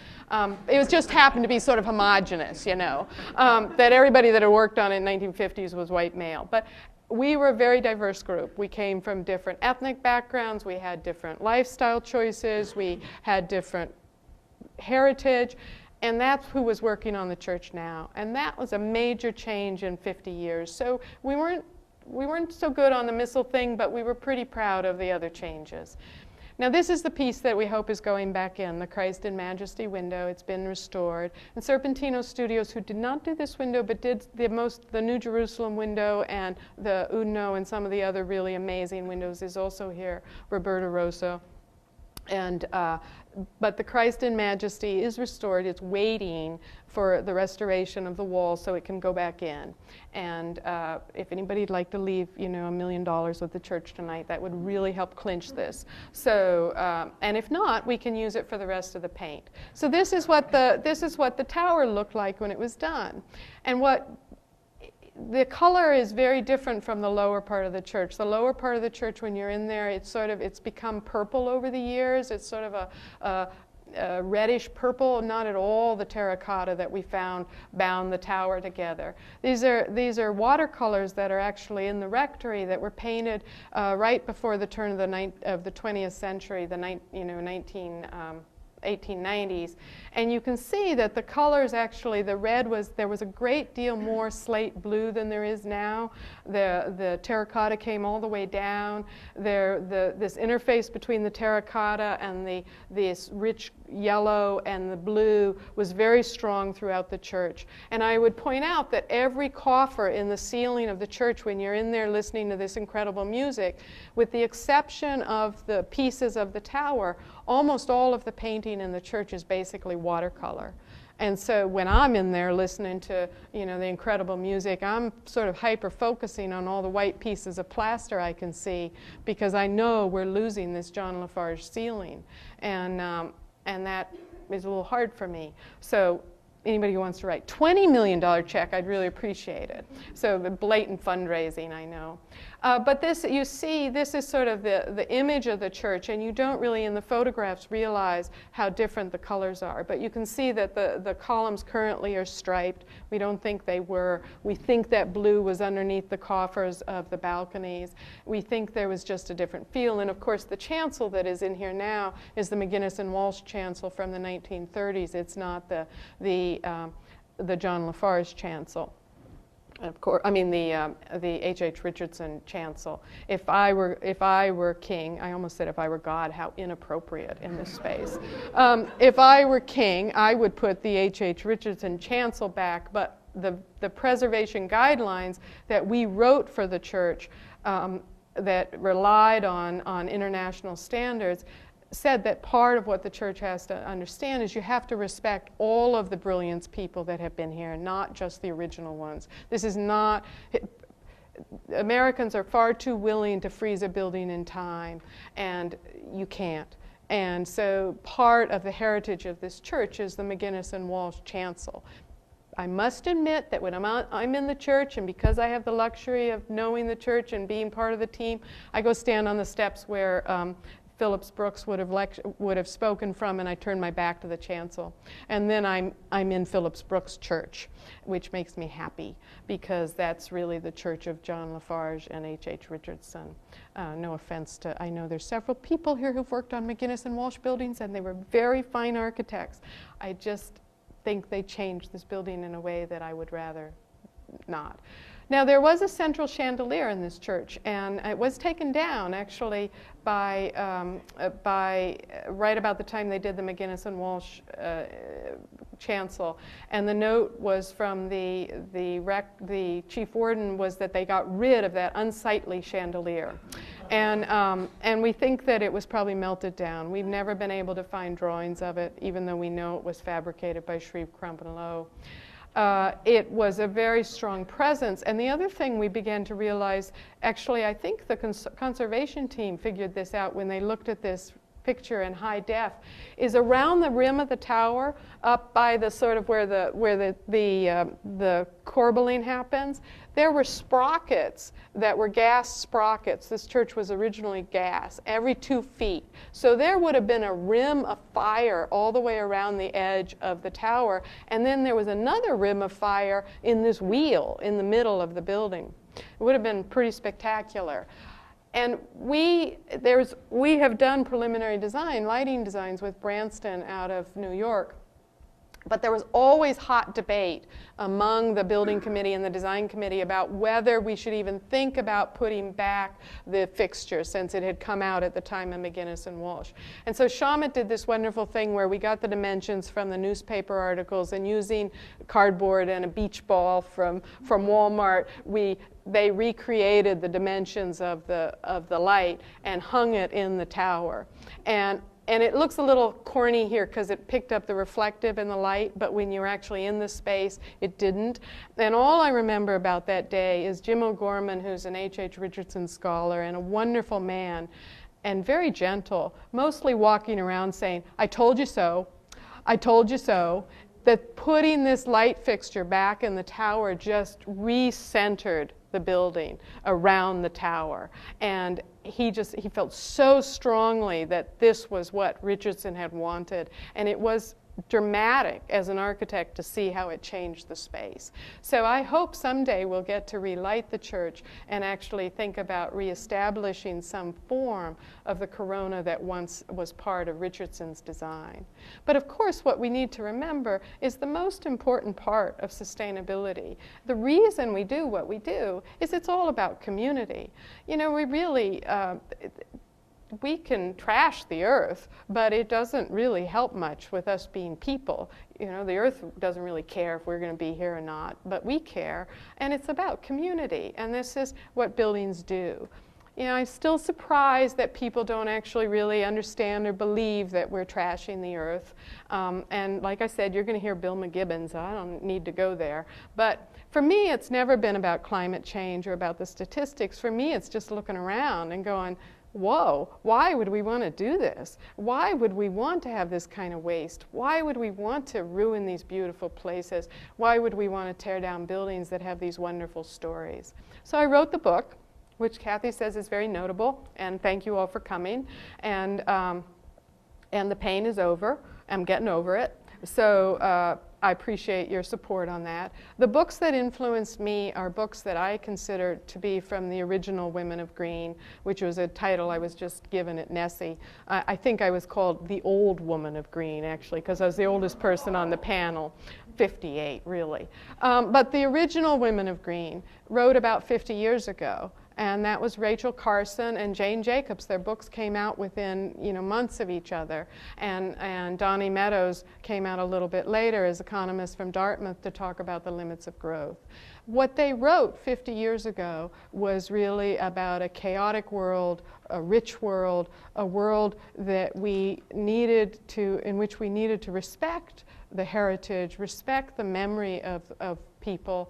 it was just happened to be sort of homogenous, you know, that everybody that had worked on it in the 1950s was white male. But we were a very diverse group. We came from different ethnic backgrounds, we had different lifestyle choices, we had different heritage, and that's who was working on the church now. And that was a major change in 50 years. So we weren't so good on the missile thing, but we were pretty proud of the other changes. Now this is the piece that we hope is going back in, the Christ in Majesty window. It's been restored. And Serpentino Studios, who did not do this window but did the New Jerusalem window and the Uno and some of the other really amazing windows, is also here, Roberto Rosso. And but the Christ in Majesty is restored. It's waiting for the restoration of the wall so it can go back in. And if anybody'd like to leave, you know, $1 million with the church tonight, that would really help clinch this. So, and if not, we can use it for the rest of the paint. So this is what the tower looked like when it was done. And the color is very different from the lower part of the church. The lower part of the church, when you're in there, it's become purple over the years. It's sort of a reddish purple, not at all the terracotta that we found bound the tower together. These are watercolors that are actually in the rectory that were painted right before the turn of the 20th century, the 1890s, and you can see that the colors actually, the red there was a great deal more slate blue than there is now. The terracotta came all the way down. This interface between the terracotta and this rich yellow and the blue was very strong throughout the church. And I would point out that every coffer in the ceiling of the church, when you're in there listening to this incredible music, with the exception of the pieces of the tower, almost all of the painting in the church is basically watercolor. And so when I'm in there listening to, you know, the incredible music, I'm sort of hyper-focusing on all the white pieces of plaster I can see, because I know we're losing this John Lafarge ceiling. And that is a little hard for me. So anybody who wants to write $20 million check, I'd really appreciate it. So the blatant fundraising, I know. But this, you see, this is sort of the image of the church, and you don't really in the photographs realize how different the colors are. But you can see that the columns currently are striped. We don't think they were. We think that blue was underneath the coffers of the balconies. We think there was just a different feel. And of course, the chancel that is in here now is the McGuinness and Walsh chancel from the 1930s. It's not the John Lafarge chancel. Of course, I mean the H.H. Richardson chancel. If I were king, I almost said if I were God, how inappropriate in this space. If I were king, I would put the H.H. Richardson chancel back, but the preservation guidelines that we wrote for the church that relied on international standards said that part of what the church has to understand is you have to respect all of the brilliance people that have been here, not just the original ones. This is not, Americans are far too willing to freeze a building in time, and you can't. And so part of the heritage of this church is the McGinnis and Walsh chancel. I must admit that when I'm in the church, and because I have the luxury of knowing the church and being part of the team, I go stand on the steps where Phillips Brooks would have spoken from, and I turn my back to the chancel. And then I'm in Phillips Brooks' church, which makes me happy, because that's really the church of John Lafarge and H.H. Richardson. No offense to, I know there's several people here who've worked on McGinnis and Walsh buildings, and they were very fine architects. I just think they changed this building in a way that I would rather not. Now, there was a central chandelier in this church, and it was taken down actually by right about the time they did the McGinnis and Walsh chancel. And the note was from the chief warden was that they got rid of that unsightly chandelier. And we think that it was probably melted down. We've never been able to find drawings of it, even though we know it was fabricated by Shreve, Crump, and Lowe. It was a very strong presence. And the other thing we began to realize, actually, I think the conservation team figured this out when they looked at this picture in high def, is around the rim of the tower, up by the sort of where the corbelling happens, there were sprockets that were gas sprockets. This church was originally gas, every 2 feet. So there would have been a rim of fire all the way around the edge of the tower, and then there was another rim of fire in this wheel in the middle of the building. It would have been pretty spectacular. And we have done preliminary design, lighting designs with Branston out of New York. But there was always hot debate among the building committee and the design committee about whether we should even think about putting back the fixture, since it had come out at the time of McGinnis and Walsh. And so Shamit did this wonderful thing where we got the dimensions from the newspaper articles, and using cardboard and a beach ball from Walmart, they recreated the dimensions of the light and hung it in the tower. And it looks a little corny here because it picked up the reflective and the light, but when you were actually in the space, it didn't. And all I remember about that day is Jim O'Gorman, who's an H.H. Richardson scholar and a wonderful man, and very gentle, mostly walking around saying, "I told you so, I told you so," that putting this light fixture back in the tower just re-centered the building around the tower. And he felt so strongly that this was what Richardson had wanted, and it was dramatic as an architect to see how it changed the space. So I hope someday we'll get to relight the church and actually think about reestablishing some form of the corona that once was part of Richardson's design. But of course, what we need to remember is the most important part of sustainability. The reason we do what we do is it's all about community. You know, we really we can trash the earth, but it doesn't really help much with us being people. You know, the earth doesn't really care if we're going to be here or not, but we care, and it's about community, and this is what buildings do. You know, I'm still surprised that people don't actually really understand or believe that we're trashing the earth. And like I said, you're going to hear Bill McKibben, so I don't need to go there. But for me, it's never been about climate change or about the statistics. For me, it's just looking around and going, whoa, why would we want to do this? Why would we want to have this kind of waste? Why would we want to ruin these beautiful places? Why would we want to tear down buildings that have these wonderful stories? So I wrote the book, which Kathy says is very notable, and thank you all for coming. And the pain is over. I'm getting over it. So I appreciate your support on that. The books that influenced me are books that I consider to be from the original Women of Green, which was a title I was just given at Nessie. I think I was called the Old Woman of Green, actually, because I was the oldest person on the panel, 58, really. But the original Women of Green wrote about 50 years ago. and that was Rachel Carson and Jane Jacobs. Their books came out within months of each other, and Donnie Meadows came out a little bit later as economist from Dartmouth to talk about the limits of growth. What they wrote 50 years ago was really about a chaotic world, a rich world, a world that in which we needed to respect the heritage, respect the memory of people,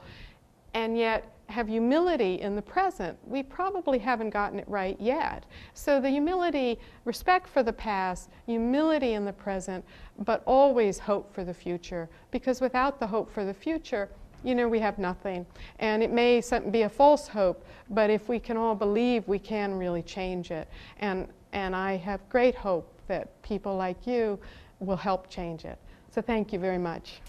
and yet have humility in the present. We probably haven't gotten it right yet. So the humility, respect for the past, humility in the present, but always hope for the future. Because without the hope for the future, we have nothing. And it may be a false hope, but if we can all believe, we can really change it. And I have great hope that people like you will help change it. So thank you very much.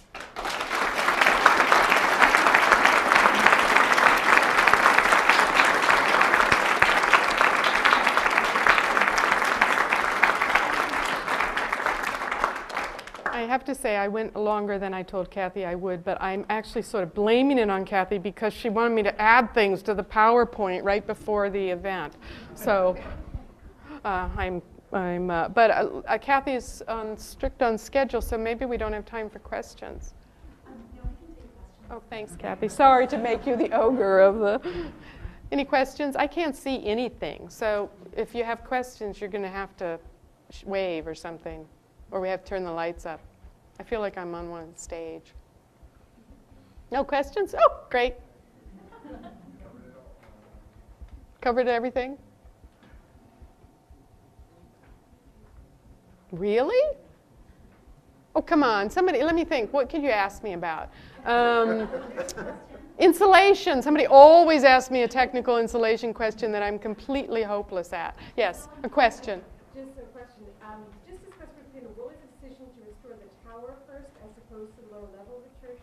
I have to say I went longer than I told Kathy I would, but I'm actually sort of blaming it on Kathy because she wanted me to add things to the PowerPoint right before the event. So Kathy is strict on schedule, so maybe we don't have time for questions.
No, we can take questions.
Oh, thanks, Kathy. Sorry to make you the ogre of the... Any questions? I can't see anything, so if you have questions, you're going to have to wave or something, or we have to turn the lights up. I feel like I'm on one stage. No questions? Oh, great. Covered everything? Really? Oh, come on. Somebody, let me think. What could you ask me about? Insulation. Somebody always asks me a technical insulation question that I'm completely hopeless at. Yes, a question.
Just a question. Just discuss with me, what was the decision to restore the tower first as opposed to the lower level of the church?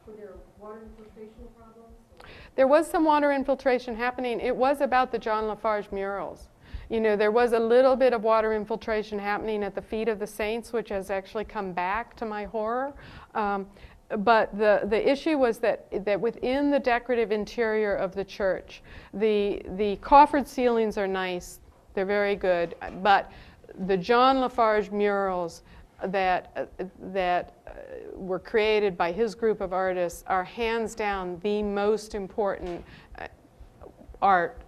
Were there water infiltration problems?
There was some water infiltration happening. It was about the John Lafarge murals. There was a little bit of water infiltration happening at the feet of the saints, which has actually come back to my horror. But the issue was that within the decorative interior of the church, the coffered ceilings are nice. They're very good. But the John Lafarge murals that were created by his group of artists are hands down the most important art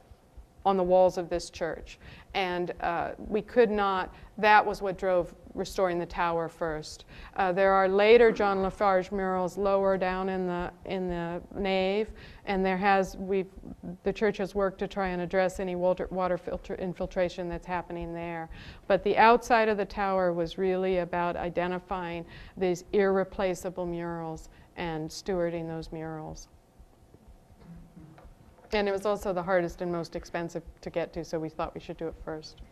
on the walls of this church. And we could not, that was what drove restoring the tower first. There are later John Lafarge murals lower down in the nave, and the church has worked to try and address any water filter infiltration that's happening there. But the outside of the tower was really about identifying these irreplaceable murals and stewarding those murals. And it was also the hardest and most expensive to get to, so we thought we should do it first.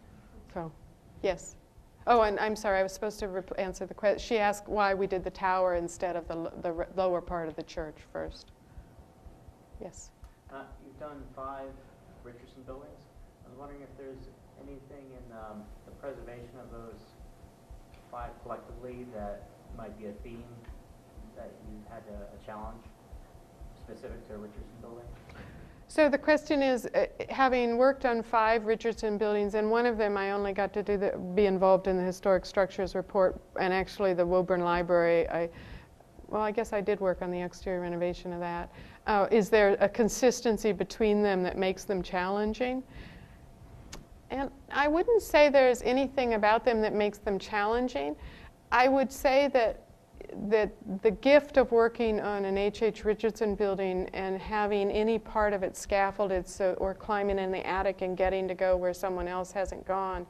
So, yes. Oh, and I'm sorry, I was supposed to answer the question. She asked why we did the tower instead of the lower part of the church first. Yes.
You've done 5 Richardson buildings. I was wondering if there's anything in the preservation of those 5 collectively that might be a theme that you had a challenge specific to a Richardson building?
So the question is, having worked on 5 Richardson buildings, and one of them I only got to be involved in the historic structures report, and actually the Woburn Library, I guess I did work on the exterior renovation of that. Is there a consistency between them that makes them challenging? And I wouldn't say there's anything about them that makes them challenging. I would say that the gift of working on an H.H. Richardson building and having any part of it scaffolded or climbing in the attic and getting to go where someone else hasn't gone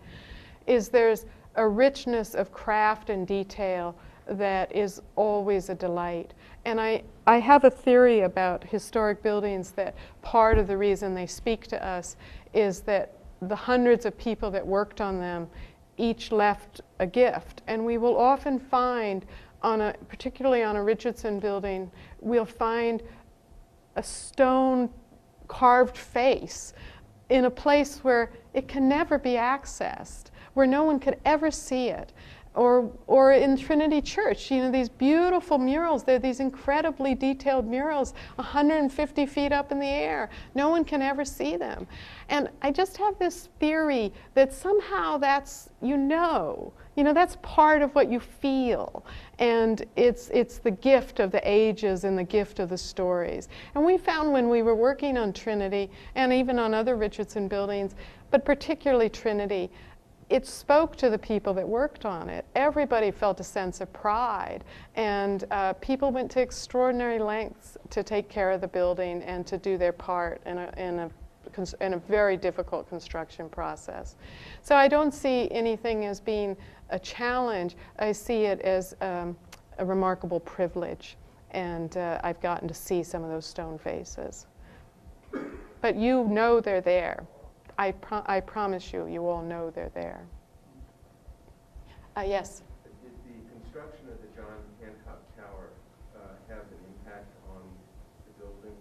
is there's a richness of craft and detail that is always a delight. And I have a theory about historic buildings that part of the reason they speak to us is that the hundreds of people that worked on them each left a gift. And we will often find particularly on a Richardson building, we'll find a stone carved face in a place where it can never be accessed, where no one could ever see it. Or in Trinity Church, these beautiful murals. They're these incredibly detailed murals, 150 feet up in the air. No one can ever see them. And I just have this theory that somehow that's, that's part of what you feel. And it's the gift of the ages and the gift of the stories. And we found when we were working on Trinity, and even on other Richardson buildings, but particularly Trinity, it spoke to the people that worked on it. Everybody felt a sense of pride, and people went to extraordinary lengths to take care of the building and to do their part in a very difficult construction process. So I don't see anything as being a challenge. I see it as a remarkable privilege, and I've gotten to see some of those stone faces. But they're there. I promise you, you all know they're there. Yes?
Did the construction of the John Hancock Tower have an impact on the building,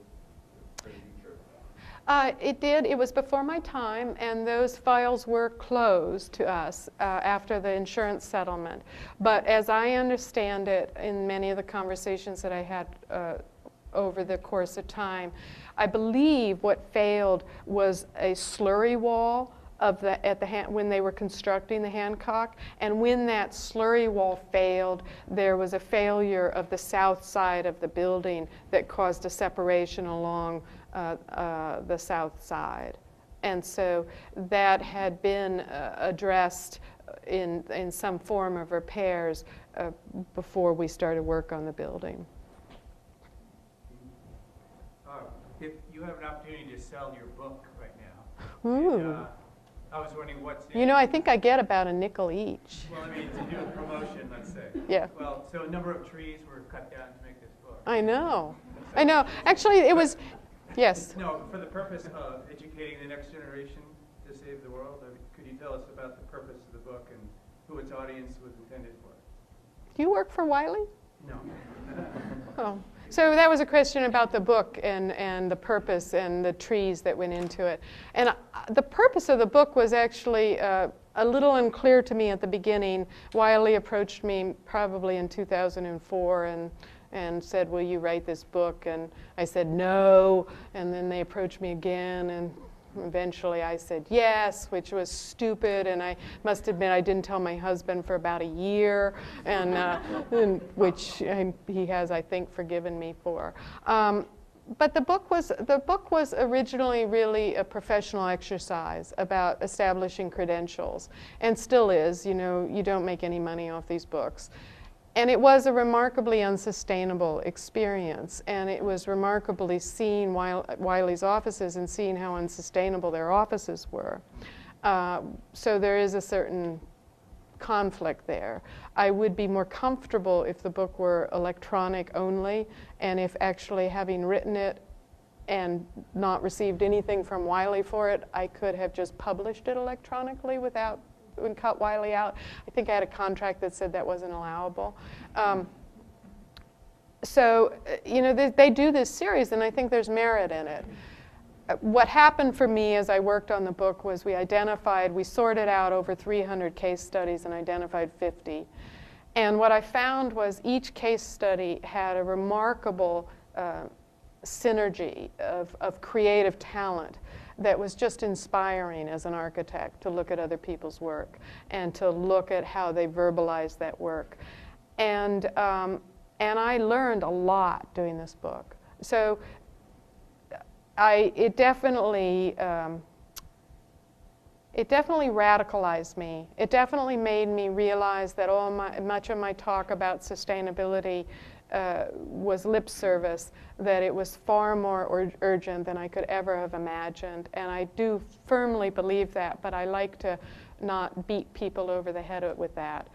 the Trinity Church?
It did. It was before my time, and those files were closed to us after the insurance settlement. But as I understand it, in many of the conversations that I had over the course of time, I believe what failed was a slurry wall when they were constructing the Hancock, and when that slurry wall failed, there was a failure of the south side of the building that caused a separation along the south side. And so that had been addressed in some form of repairs before we started work on the building.
If you have an opportunity to sell your book right now,
Ooh.
and, I was wondering what's in
I think I get about a nickel each.
Well, to do a promotion, let's say.
Yeah.
Well, so a number of trees were cut down to make this book.
I know. Actually, it was, yes.
No, for the purpose of educating the next generation to save the world, could you tell us about the purpose of the book and who its audience was intended for?
Do you work for Wiley?
No.
Oh. So that was a question about the book and the purpose and the trees that went into it. And the purpose of the book was actually a little unclear to me at the beginning. Wiley approached me probably in 2004 and said, will you write this book? And I said, no. And then they approached me again, and eventually I said yes, which was stupid, and I must admit I didn't tell my husband for about a year, and which he has, I think, forgiven me for. But the book was originally really a professional exercise about establishing credentials, and still is. You don't make any money off these books. And it was a remarkably unsustainable experience, and it was remarkably seeing Wiley's offices and seeing how unsustainable their offices were. So there is a certain conflict there. I would be more comfortable if the book were electronic only, and if actually having written it and not received anything from Wiley for it, I could have just published it electronically and cut Wiley out. I think I had a contract that said that wasn't allowable. So they do this series, and I think there's merit in it. What happened for me as I worked on the book was we sorted out over 300 case studies and identified 50. And what I found was each case study had a remarkable synergy of creative talent that was just inspiring as an architect to look at other people's work and to look at how they verbalize that work. And I learned a lot doing this book. So it definitely radicalized me. It definitely made me realize that much of my talk about sustainability was lip service, that it was far more urgent than I could ever have imagined. And I do firmly believe that, but I like to not beat people over the head with that.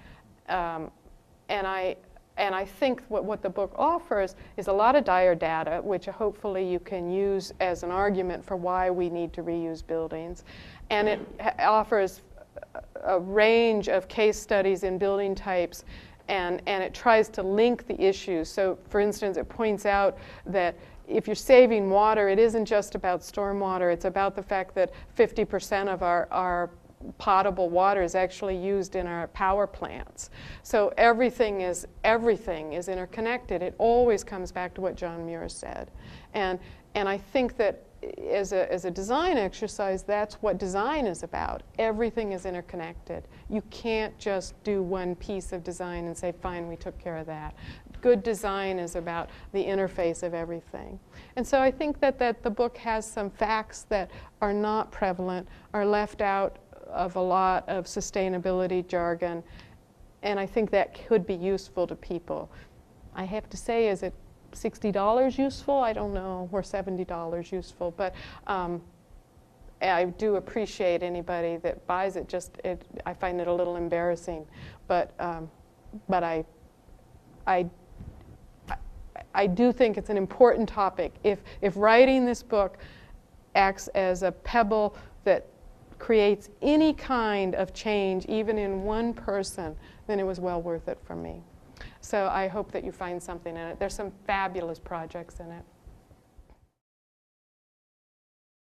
And I think what the book offers is a lot of dire data, which hopefully you can use as an argument for why we need to reuse buildings. And it offers a range of case studies in building types, and it tries to link the issues. So, for instance, it points out that if you're saving water, it isn't just about stormwater. It's about the fact that 50% of our potable water is actually used in our power plants. So everything is interconnected. It always comes back to what John Muir said. And I think that as a design exercise, that's what design is about. Everything is interconnected. You can't just do one piece of design and say, fine, we took care of that. Good design is about the interface of everything. And so I think that the book has some facts that are not prevalent, are left out of a lot of sustainability jargon, and I think that could be useful to people. I have to say, is it $60 useful? I don't know, or $70 useful, but I do appreciate anybody that buys it. I find it a little embarrassing, but I do think it's an important topic. If writing this book acts as a pebble that creates any kind of change, even in one person, then it was well worth it for me. So I hope that you find something in it. There's some fabulous projects in it.